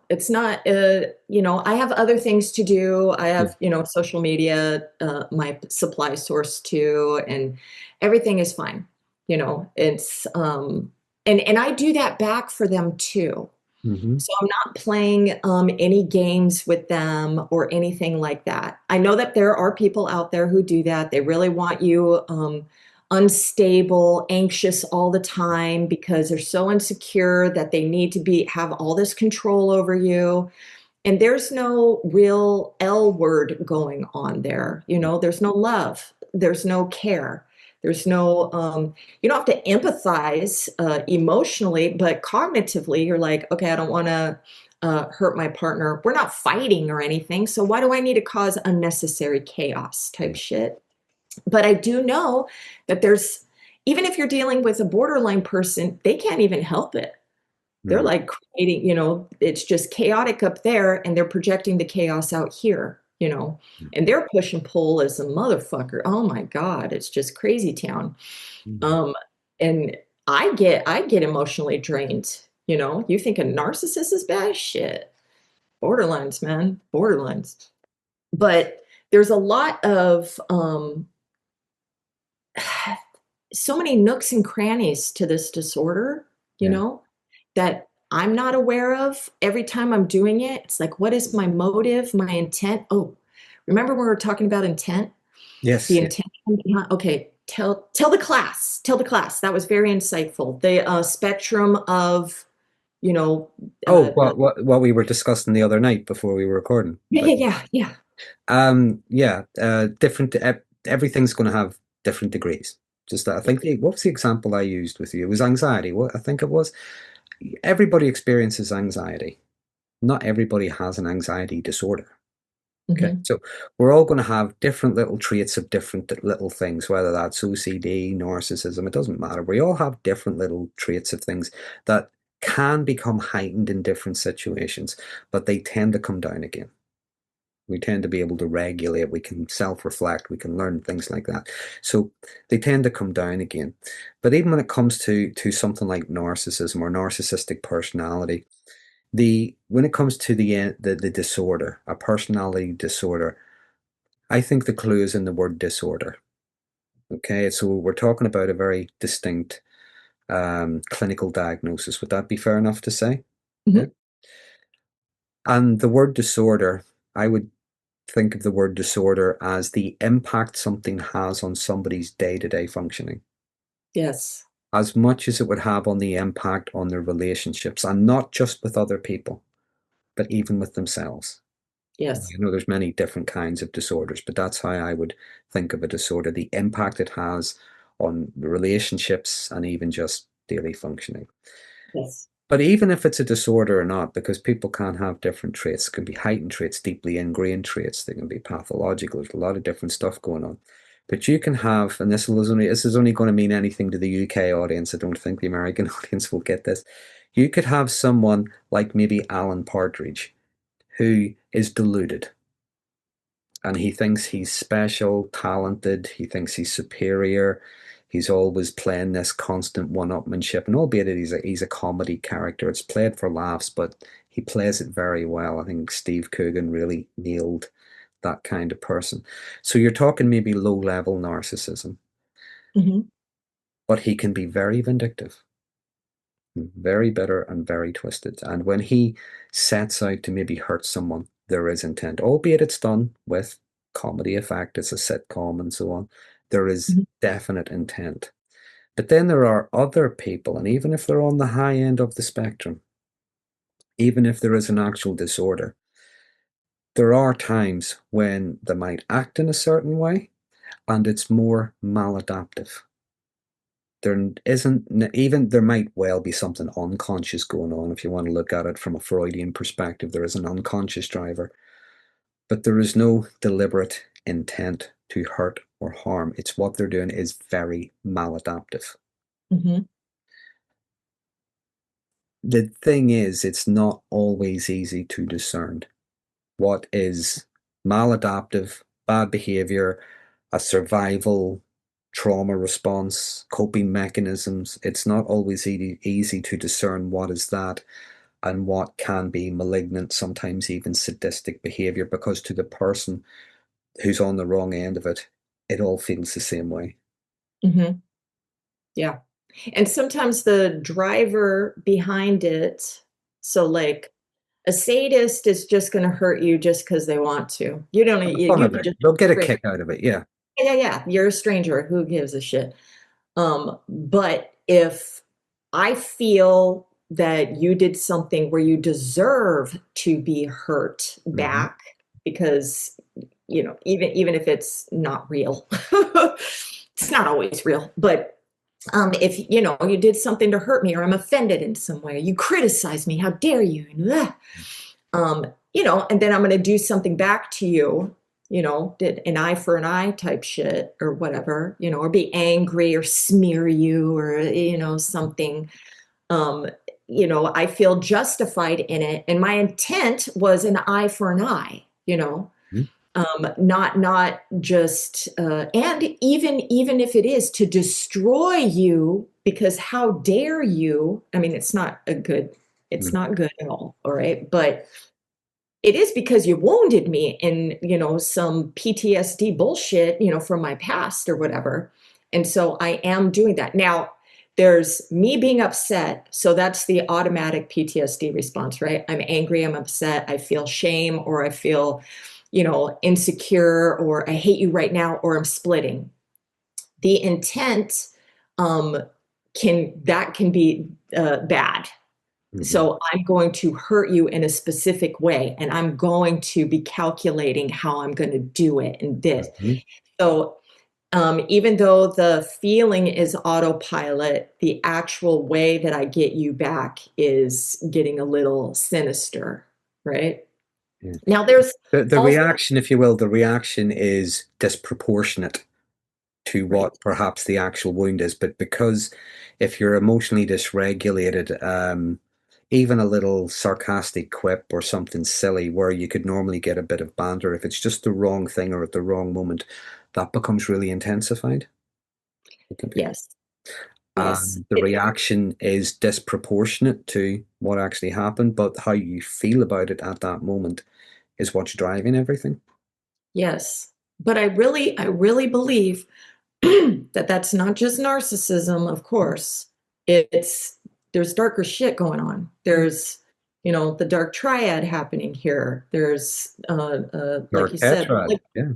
It's not, I have other things to do. I Yeah. have, social media, my supply source too, and everything is fine. It's, and I do that back for them too. Mm-hmm. So I'm not playing any games with them or anything like that. I know that there are people out there who do that. They really want you unstable, anxious all the time because they're so insecure that they need to have all this control over you. And there's no real L word going on there. There's no love. There's no care. There's no, you don't have to empathize emotionally, but cognitively, you're like, okay, I don't want to hurt my partner. We're not fighting or anything. So why do I need to cause unnecessary chaos type shit? But I do know that even if you're dealing with a borderline person, they can't even help it. They're Mm-hmm. like creating, it's just chaotic up there and they're projecting the chaos out here. And their push and pull is a motherfucker. Oh my God, it's just crazy town. Mm-hmm. Um, and I get emotionally drained. You think a narcissist is bad? Shit. Borderlines, man. Borderlines. But there's a lot of so many nooks and crannies to this disorder, Yeah. that I'm not aware of. Every time I'm doing it, it's like, what is my motive, my intent? Oh, remember when we were talking about intent? The Yes. Yeah. intent. Okay, tell the class. Tell the class. That was very insightful. The spectrum of, you know, Oh, uh, uh, what we were discussing the other night before we were recording. yeah, But yeah, yeah, yeah. yeah, different. Everything's going to have different degrees. Just that. I think what was the example I used with you? It was anxiety. What I think it was. Everybody experiences anxiety. Not everybody has an anxiety disorder. Okay, Hmm. so we're all going to have different little traits of different little things, whether that's OCD, narcissism, it doesn't matter. We all have different little traits of things that can become heightened in different situations, but they tend to come down again. We tend to be able to regulate, we can self-reflect, we can learn things like that. So they tend to come down again. But even when it comes to something like narcissism or narcissistic personality, when it comes to the disorder, a personality disorder, I think the clue is in the word disorder. Okay, so we're talking about a very distinct clinical diagnosis. Would that be fair enough to say? Yeah. Hmm. And the word disorder, I would think of the word disorder as the impact something has on somebody's day-to-day functioning, Yes, as much as it would have on the impact on their relationships, and not just with other people, but even with themselves. yes, There's many different kinds of disorders, but that's how I would think of a disorder, the impact it has on relationships and even just daily functioning. yes, But even if it's a disorder or not, because people can have different traits, it can be heightened traits, deeply ingrained traits, they can be pathological, there's a lot of different stuff going on. But you can have, and this is only going to mean anything to the UK audience, I don't think the American audience will get this. You could have someone like maybe Alan Partridge, who is deluded and he thinks he's special, talented, he thinks he's superior. He's always playing this constant one-upmanship, and albeit he's a comedy character, it's played for laughs, but he plays it very well. I think Steve Coogan really nailed that kind of person. So you're talking maybe low-level narcissism, hmm, but he can be very vindictive, very bitter and very twisted. And when he sets out to maybe hurt someone, there is intent, albeit it's done with comedy effect, it's a sitcom and so on. There is hmm. definite intent. But then there are other people, and even if they're on the high end of the spectrum, even if there is an actual disorder, there are times when they might act in a certain way and it's more maladaptive. There isn't even there might well be something unconscious going on if you want to look at it from a Freudian perspective. There is an unconscious driver, but there is no deliberate intent to hurt or harm. It's what they're doing is very maladaptive. Hmm. The thing is, it's not always easy to discern. what is maladaptive, bad behavior, a survival trauma response, coping mechanisms. It's not always easy to discern what is that and what can be malignant, sometimes even sadistic behavior, because to the person who's on the wrong end of it, it all feels the same way. Mhm. Yeah. And sometimes the driver behind it, so, like, a sadist is just gonna hurt you just because they want to. You don't For the you fun you of could it. just They'll get a straight. kick out of it, yeah. Yeah, yeah, you're a stranger, who gives a shit? But if I feel that you did something where you deserve to be hurt Mhm. back because, even if it's not real, it's not always real, but if you did something to hurt me or I'm offended in some way, you criticize me, how dare you? And, and then I'm going to do something back to you, did an eye for an eye type shit or whatever, or be angry or smear you or, something. Um, I feel justified in it. And my intent was an eye for an eye, Mhm. not just, and even if it is to destroy you, because how dare you? I mean, it's Mhm. not good at all right? But it is because you wounded me in, some PTSD bullshit, from my past or whatever. And so I am doing that. Now, there's me being upset. So that's the automatic PTSD response, right? I'm angry, I'm upset, I feel shame, or I feel, insecure, or I hate you right now, or I'm splitting. The intent um, can be bad. Mhm. So I'm going to hurt you in a specific way, and I'm going to be calculating how I'm going to do it and this. Mhm. So even though the feeling is autopilot, the actual way that I get you back is getting a little sinister, right? Yeah. Now there's The also reaction, if you will, the reaction is disproportionate to right. what perhaps the actual wound is. But because if you're emotionally dysregulated, even a little sarcastic quip or something silly where you could normally get a bit of banter, if it's just the wrong thing or at the wrong moment, that becomes really intensified. It can be. Yes, yes. The reaction is disproportionate to what actually happened, but how you feel about it at that moment is what's driving everything. Yes. But I really believe that that's not just narcissism, of course. It's there's darker shit going on. There's, the dark triad happening here. There's, like Or you said, tetrad, yeah.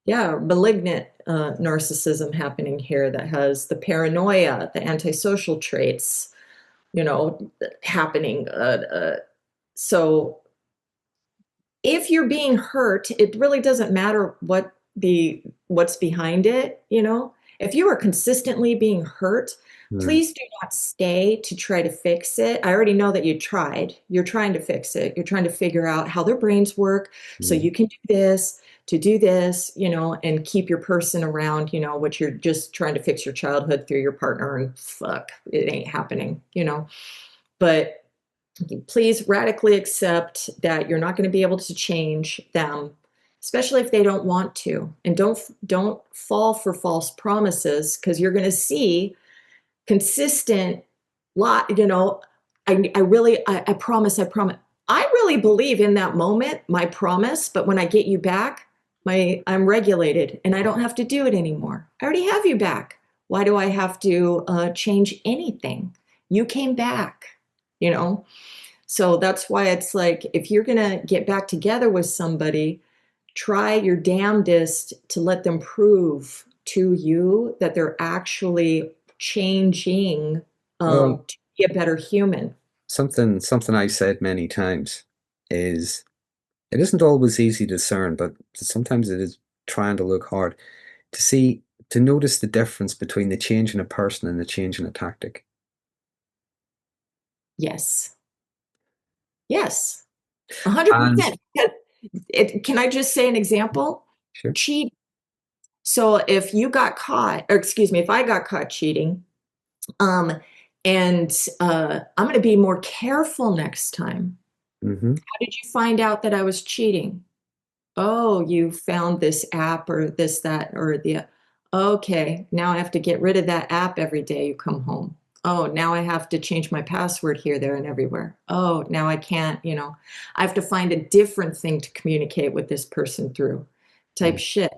yeah, malignant narcissism happening here that has the paranoia, the antisocial traits, happening. So if you're being hurt, it really doesn't matter what's behind it, If you are consistently being hurt, Mm, please do not stay to try to fix it. I already know that you tried. You're trying to fix it. You're trying to figure out how their brains work so mm, you can do this, to do this, and keep your person around, what you're just trying to fix your childhood through your partner, and fuck, it ain't happening, But please radically accept that you're not going to be able to change them, especially if they don't want to, and don't fall for false promises, because you're going to see consistent lot. I promise. I really believe in that moment my promise, but when I get you back, I'm regulated and I don't have to do it anymore. I already have you back. Why do I have to change anything? You came back, you know so that's why it's like, if you're going to get back together with somebody, try your damnedest to let them prove to you that they're actually changing Well, to be a better human. something I've said many times is it isn't always easy to discern, but sometimes it is trying to look hard to see to notice the difference between the change in a person and the change in a tactic. Yes. Yes. And 100%. Can I just say an example? sure. Cheat. So if you got caught, or excuse me, if I got caught cheating, um, and I'm going to be more careful next time. Mm-hmm. How did you find out that I was cheating? Oh, you found this app or this, that, or the, okay, now I have to get rid of that app every day you come home. Oh, now I have to change my password here, there, and everywhere. Oh, now I can't, I have to find a different thing to communicate with this person through type shit.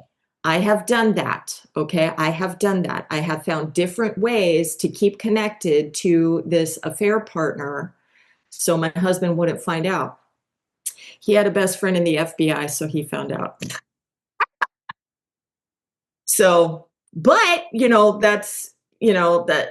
I have done that. Okay. I have done that. I have found different ways to keep connected to this affair partner so my husband wouldn't find out. He had a best friend in the FBI, so he found out. So, but that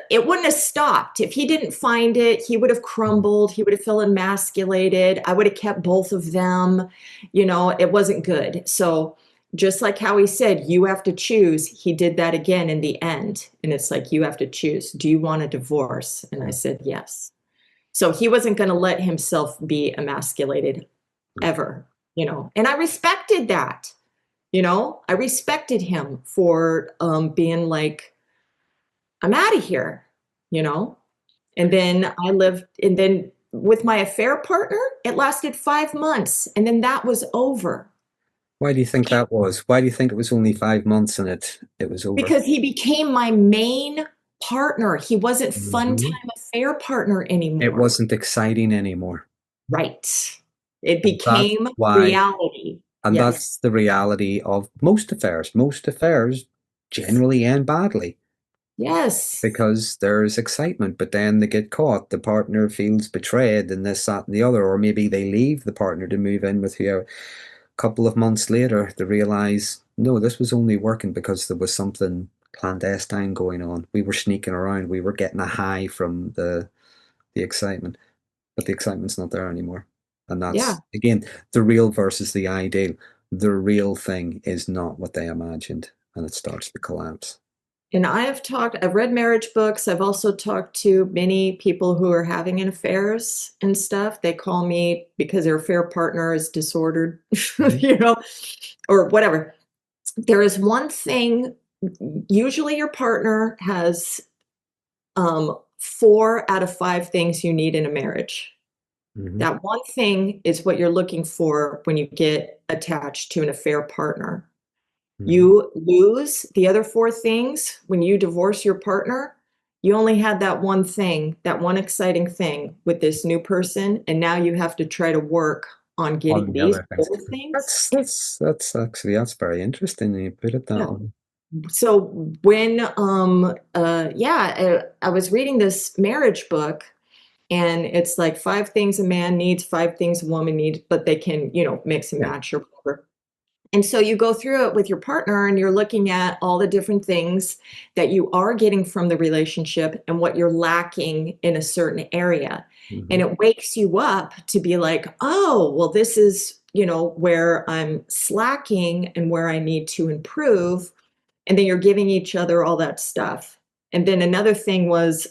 it wouldn't have stopped if he didn't find it. He would have crumbled. He would have felt emasculated. I would have kept both of them. It wasn't good. So, just like how he said, you have to choose. He did that again in the end, and it's like you have to choose. Do you want a divorce? And I said yes. So he wasn't going to let himself be emasculated ever. And I respected that. I respected him for being like, I'm out of here, you know? And then with my affair partner, it lasted 5 months. And then that was over Why do you think that was? Why do you think it was only 5 months and it was over? because he became my main partner. He wasn't fun Hmm. time affair partner It anymore. wasn't exciting anymore. Right. It And that's became why, reality. and Yes. that's the reality of most affairs. Most affairs generally end badly Yes. because there's excitement, but then they get caught. The partner feels betrayed and this, that, and the other, or maybe they leave the partner to move in with you. A couple of months later, they realize, no, this was only working because there was something clandestine going on. We were sneaking around. We were getting a high from the excitement, but the excitement's not there anymore. And Yeah. that's, again, the real versus the ideal. The real thing is not what they imagined, and it starts to collapse. And I've read marriage books. I've also talked to many people who are having an affairs and stuff. They call me because their affair partner is disordered, Mhm. you know, or whatever. There is one thing, usually your partner has 4 out of 5 things you need in a marriage. Mhm. That one thing is what you're looking for when you get attached to an affair partner. Mhm. You lose the other 4 things when you divorce your partner. You only had that one thing, that one exciting thing with this new person, and now you have to try to work on On getting the these other things. 4 things. That's actually that's very interesting when you put it that Yeah. way. So when I was reading this marriage book, and it's like 5 things a man needs, 5 things a woman needs, but they can, mix and Yeah. match or whatever. And so you go through it with your partner and you're looking at all the different things that you are getting from the relationship and what you're lacking in a certain area. And Mhm. it wakes you up to be like, oh, well, this is, where I'm slacking and where I need to improve. And then you're giving each other all that stuff. And then another thing was,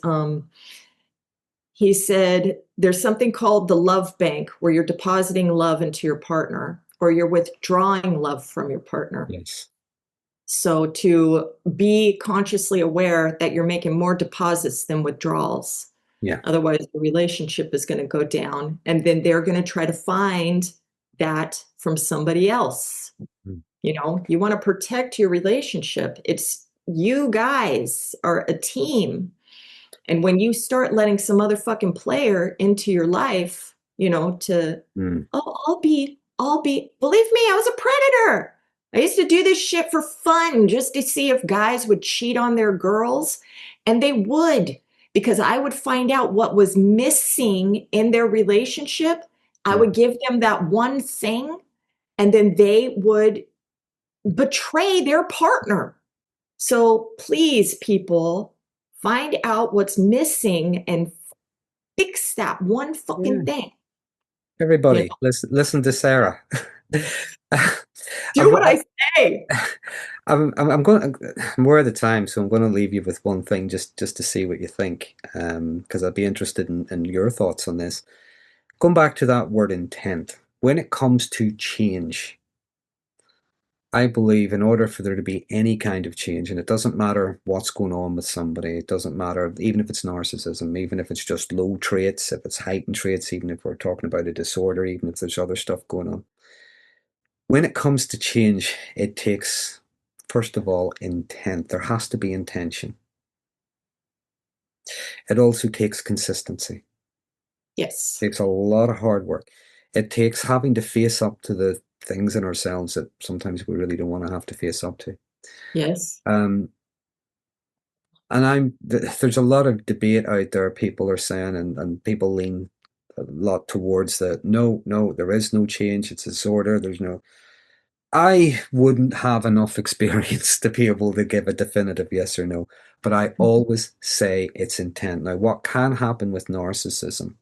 he said there's something called the love bank where you're depositing love into your partner or you're withdrawing love from your partner. Yes. So to be consciously aware that you're making more deposits than withdrawals. Yeah. Otherwise, the relationship is going to go down. And then they're going to try to find that from somebody else. Mm. You want to protect your relationship. It's you guys are a team. And when you start letting some other fucking player into your life, Mm. oh, believe me, I was a predator. I used to do this shit for fun just to see if guys would cheat on their girls. And they would, because I would find out what was missing in their relationship. I Yeah. would give them that one thing, and then they would betray their partner. So please, people, find out what's missing and fix that one Yeah. fucking thing. Everybody, listen to Sarah. Do I'm, what I say. I'm going. I'm aware of the time, so I'm going to leave you with one thing, just to see what you think, because I'd be interested in your thoughts on this. Going back to that word intent, when it comes to change, I believe in order for there to be any kind of change, and it doesn't matter what's going on with somebody, it doesn't matter, even if it's narcissism, even if it's just low traits, if it's heightened traits, even if we're talking about a disorder, even if there's other stuff going on. When it comes to change, it takes, first of all, intent. There has to be intention. It also takes consistency. Yes. It takes a lot of hard work. It takes having to face up to the things in ourselves that sometimes we really don't want to have to face up to. Yes. Um, and there's a lot of debate out there. People are saying, and people lean a lot towards that. No, no, there is no change. It's a disorder. There's no. I wouldn't have enough experience to be able to give a definitive yes or no, but I always say it's intent. Now, what can happen with narcissism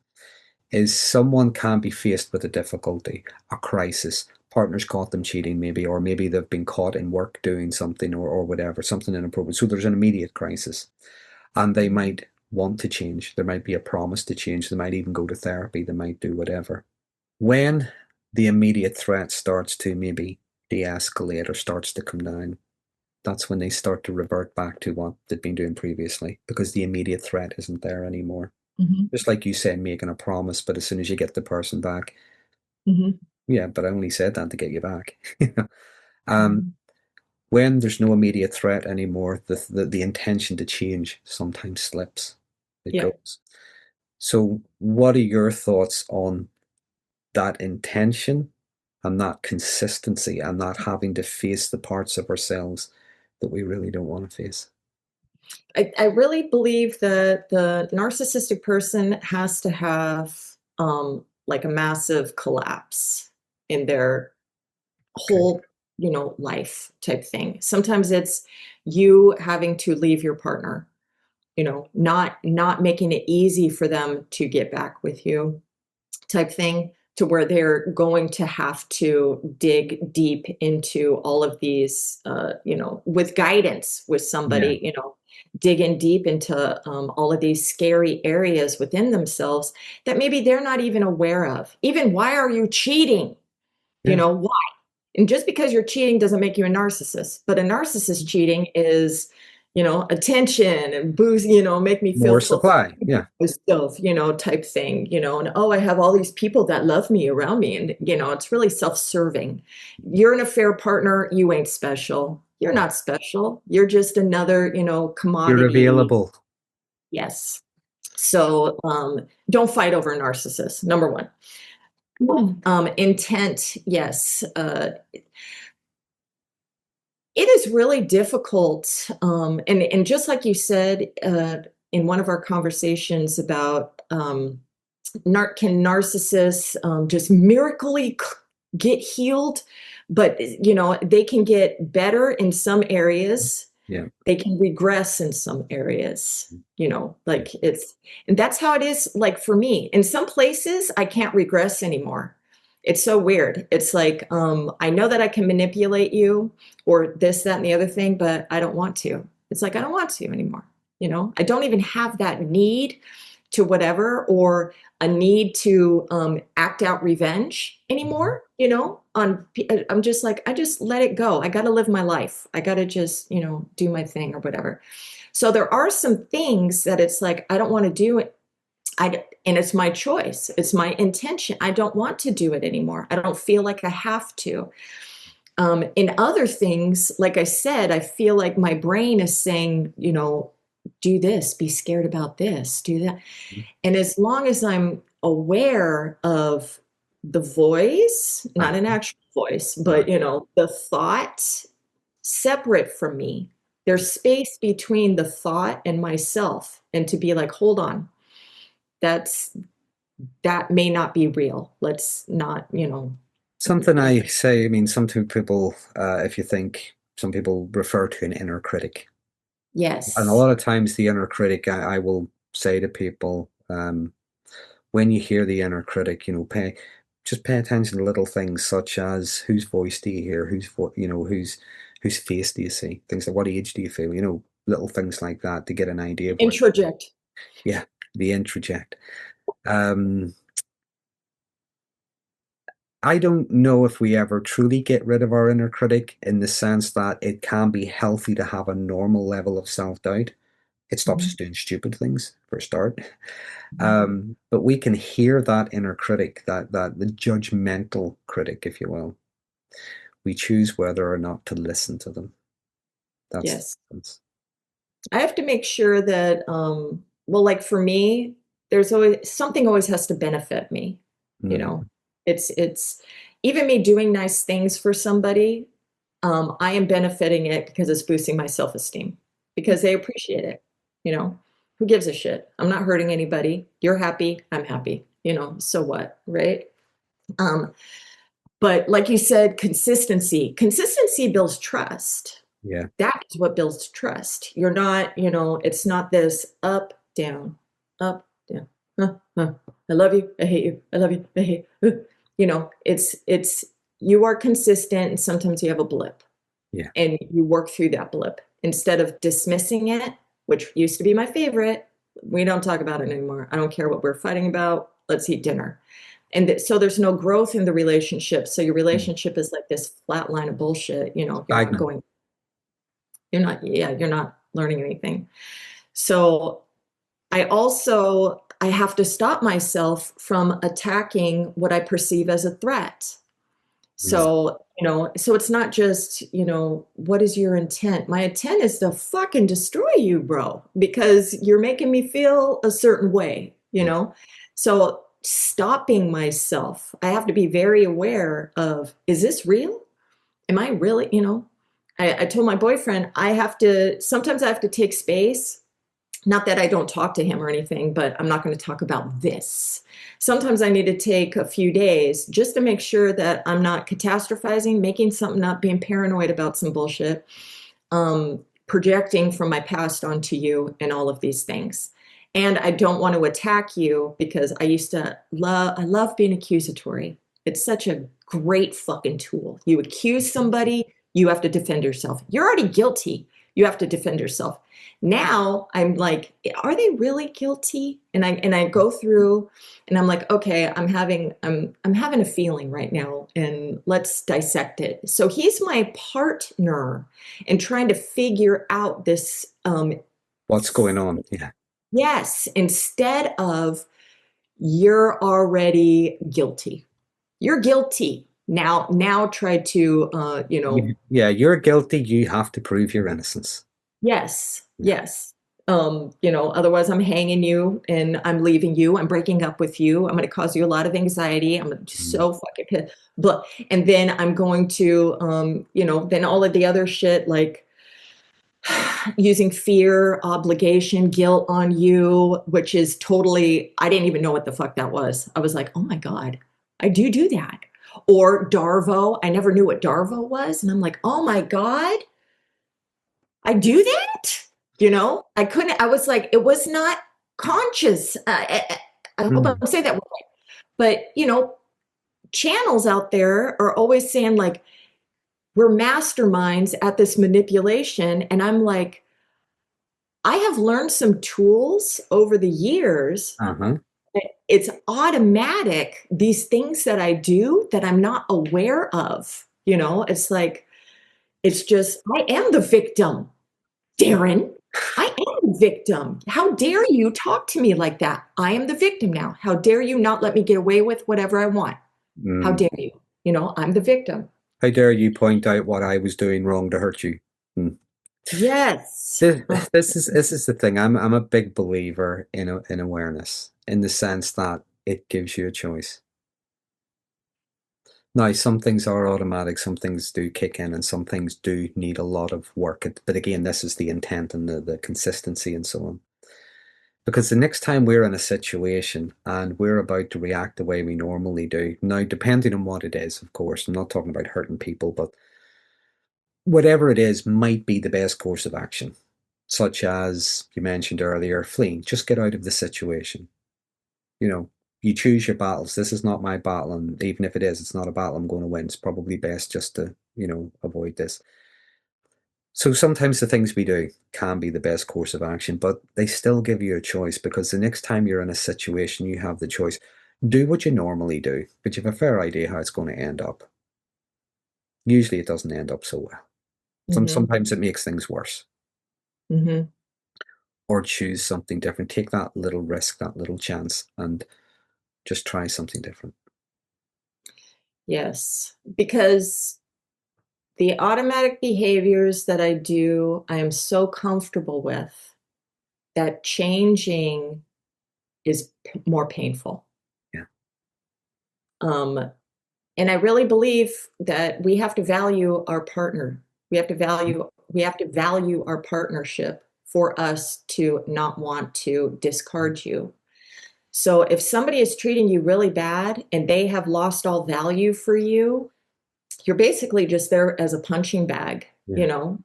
is someone can be faced with a difficulty, a crisis. Partners caught them cheating, maybe, or maybe they've been caught in work doing something or whatever, something inappropriate. So there's an immediate crisis, and they might want to change. There might be a promise to change. They might even go to therapy. They might do whatever. When the immediate threat starts to maybe de-escalate or starts to come down, that's when they start to revert back to what they'd been doing previously because the immediate threat isn't there anymore. Mm-hmm. Just like you said, making a promise, but as soon as you get the person back, Mm-hmm. yeah, but I only said that to get you back. um, Mm-hmm. when there's no immediate threat anymore, the intention to change sometimes slips. It Yeah. goes. So, what are your thoughts on that intention and that consistency and that having to face the parts of ourselves that we really don't want to face? I really believe that the narcissistic person has to have like a massive collapse in their Okay. whole, life type thing. Sometimes it's you having to leave your partner, not making it easy for them to get back with you type thing, to where they're going to have to dig deep into all of these, with guidance with Yeah. somebody, digging deep into all of these scary areas within themselves that maybe they're not even aware of. Even why are you cheating? Yeah. Why? And just because you're cheating doesn't make you a narcissist, but a narcissist cheating is, attention and boost, make me feel More so supply. Yeah. myself, type thing, and oh, I have all these people that love me around me. And, it's really self-serving. You're an affair partner, you ain't special. You're not special. You're just another, You're commodity. available. Yes. So don't fight over a narcissist, number one. Intent, yes. It is really difficult, and just like you said, in one of our conversations about, can narcissists, just miraculously get healed? But, they can get better in some areas, Yeah. they can regress in some areas, Yeah. like, and that's how it is, like, for me. In some places, I can't regress anymore. It's so weird. It's like, I know that I can manipulate you or this, that, and the other thing, but I don't want to. It's like, I don't want to anymore. I don't even have that need to whatever, or a need to act out revenge Mhm. anymore. I'm just like, I just let it go. I got to live my life. I got to just, do my thing or whatever. So there are some things that it's like, I don't want to do it. And it's my choice. It's my intention. I don't want to do it anymore. I don't feel like I have to. In other things, like I said, I feel like my brain is saying, do this, be scared about this, do that. Mhm. And as long as I'm aware of the voice, not an Uh-huh. actual voice, Uh-huh. but the thought separate from me, there's space between the thought and myself, and to be like, hold on, that's that may not be real. Let's not, Something I say, I mean, some people, if you think, some people refer to an inner critic. And a yes, lot of times, the inner critic, I will say to people, when you hear the inner critic, just pay attention to little things such as whose voice do you hear, whose face do you see, things like what age do you feel, little things like that to get an idea of where, introject. yeah, the introject. Um, I don't know if we ever truly get rid of our inner critic, in the sense that it can be healthy to have a normal level of self-doubt. It stops us Mhm. doing stupid things, for a start. Mhm. But we can hear that inner critic, that the judgmental critic, if you will. We choose whether or not to listen to them. That's the Yes. difference. I have to make sure that, well, like for me, there's always something always has to benefit me, you know? Mhm. It's even me doing nice things for somebody, I am benefiting it because it's boosting my self-esteem because they appreciate it, you know? Who gives a shit? I'm not hurting anybody. You're happy, I'm happy, so what, right? Um, but like you said, consistency. Consistency builds trust. Yeah. That is what builds trust. You're not, it's not this up, down. Huh. I love you. I hate you. I love you. I hate you. It's you are consistent and sometimes you have a blip Yeah. and you work through that blip instead of dismissing it, which used to be my favorite. We don't talk about it anymore. I don't care what we're fighting about. Let's eat dinner. And so there's no growth in the relationship. So your Mm. relationship is like this flat line of bullshit. You're not Stagnant. going you're not learning anything. So I have to stop myself from attacking what I perceive as a threat. Mm. So it's not just, what is your intent? My intent is to fucking destroy you, bro, because you're making me feel a certain way, Yeah. So stopping myself, I have to be very aware of, is this real? Am I really, I told my boyfriend, sometimes I have to take space. Not that I don't talk to him or anything, but I'm not going to talk about this. Sometimes I need to take a few days just to make sure that I'm not catastrophizing, making something up, being paranoid about some bullshit, projecting from my past onto you and all of these things. And I don't want to attack you because I love being accusatory. It's such a great fucking tool. You accuse somebody, you have to defend yourself. You're already guilty. You have to defend yourself. Now I'm like, are they really guilty? And I go through and I'm like, okay, I'm having a feeling right now and let's dissect it. So he's my partner in trying to figure out this What's going on? Yeah. yes, instead of you're already guilty. You're guilty. Now try to Yeah, you're guilty. You have to prove your innocence. yes, Yeah. yes. Otherwise I'm hanging you and I'm leaving you. I'm breaking up with you. I'm going to cause you a lot of anxiety. I'm just Mm. so fucking pissed. But and then I'm going to, then all of the other shit like using fear, obligation, guilt on you, which is totally, I didn't even know what the fuck that was. I was like, oh my God, I do that. Or Darvo, I never knew what Darvo was. And I'm like, oh my God, I do that? I couldn't, I was like, it was not conscious. I hope Mm. I'm saying that right. But, channels out there are always saying like, we're masterminds at this manipulation. And I'm like, I have learned some tools over the years. Uh-huh. It's automatic, these things that I do that I'm not aware of. It's like, it's just, I am the victim, Darren. I am the victim. How dare you talk to me like that? I am the victim now. How dare you not let me get away with whatever I want? How Mm. dare you? I'm the victim. How dare you point out what I was doing wrong to hurt you? Mm. Yes. This, this is the thing. I'm a big believer in awareness, in the sense that it gives you a choice. Now, some things are automatic, some things do kick in, and some things do need a lot of work. But again, this is the intent and the consistency and so on. Because the next time we're in a situation and we're about to react the way we normally do, now, depending on what it is, of course, I'm not talking about hurting people, but whatever it is might be the best course of action, such as you mentioned earlier, fleeing. Just get out of the situation. You know, you choose your battles. This is not my battle, and even if it is, it's not a battle I'm going to win. It's probably best just to, avoid this. So sometimes the things we do can be the best course of action, but they still give you a choice, because the next time you're in a situation, you have the choice. Do what you normally do, but you have a fair idea how it's going to end up. Usually it doesn't end up so well. Mm-hmm. Sometimes it makes things worse. Mm-hmm. Or choose something different. Take that little risk, that little chance, and just try something different. Yes, because the automatic behaviors that I do, I am so comfortable with that changing is more painful. Yeah. And I really believe that we have to value our partner. We have to value our partnership for us to not want to discard you. So if somebody is treating you really bad and they have lost all value for you, you're basically just there as a punching bag, Yeah.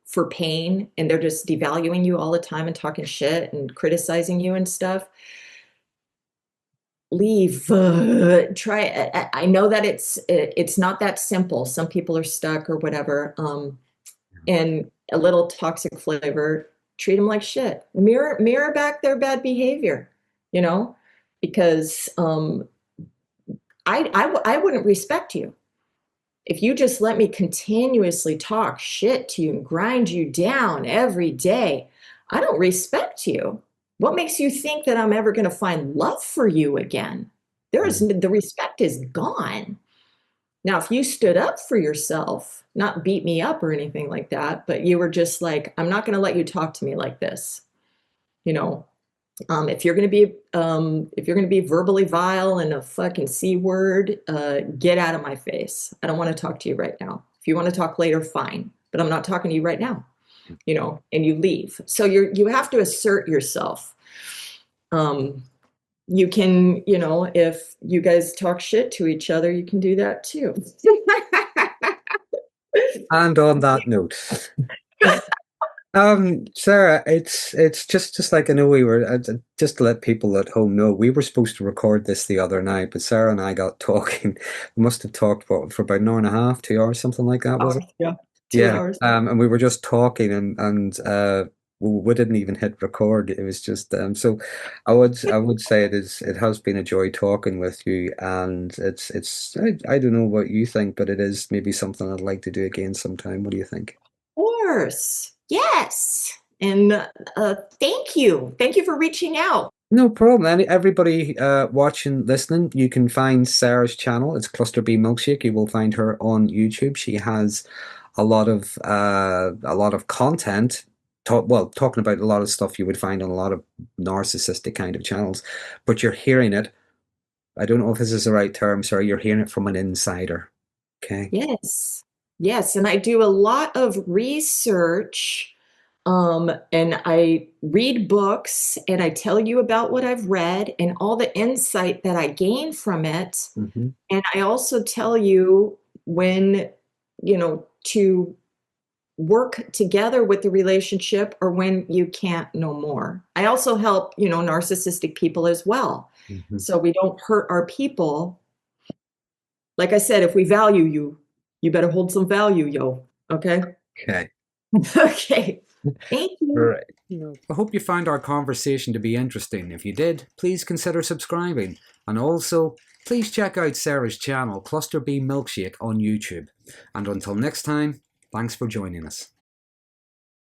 for pain, and they're just devaluing you all the time and talking shit and criticizing you and stuff. Leave. Try. I know that it's not that simple. Some people are stuck or whatever. And a little toxic flavor. Treat them like shit. Mirror back their bad behavior. You know, because I wouldn't respect you if you just let me continuously talk shit to you and grind you down every day. I don't respect you. What makes you think that I'm ever going to find love for you again? The respect is gone. Now, if you stood up for yourself, not beat me up or anything like that, but you were just like, I'm not going to let you talk to me like this. You know, if you're going to be verbally vile and a fucking C word, get out of my face. I don't want to talk to you right now. If you want to talk later, fine, but I'm not talking to you right now. And you leave. So you have to assert yourself. You can, if you guys talk shit to each other, you can do that too. And on that note, Sarah, it's just like I know we were just to let people at home know we were supposed to record this the other night, but Sarah and I got talking. We must have talked for about an hour and a half, 2 hours, something like that, was it? Yeah, two Yeah. hours. And we were just talking and we didn't even hit record. It was just so I would say it has been a joy talking with you, and I don't know what you think, but it is maybe something I'd like to do again sometime. What do you think? Course. Yes. And thank you. Thank you for reaching out. No problem. Everybody watching, listening, you can find Sarah's channel. It's Cluster B Milkshake. You will find her on YouTube. She has a lot of content. Talking about a lot of stuff you would find on a lot of narcissistic kind of channels, but you're hearing it. I don't know if this is the right term, sorry. You're hearing it from an insider. Okay. Yes. Yes. And I do a lot of research. And I read books and I tell you about what I've read and all the insight that I gain from it. Hmm. And I also tell you when, to work together with the relationship or when you can't no more. I also help, narcissistic people as well. Hmm. So we don't hurt our people. Like I said, if we value you, you better hold some value, yo. Okay? Okay. Okay. Thank All you. right. I hope you found our conversation to be interesting. If you did, please consider subscribing. And also, please check out Sarah's channel, Cluster B Milkshake, on YouTube. And until next time, thanks for joining us.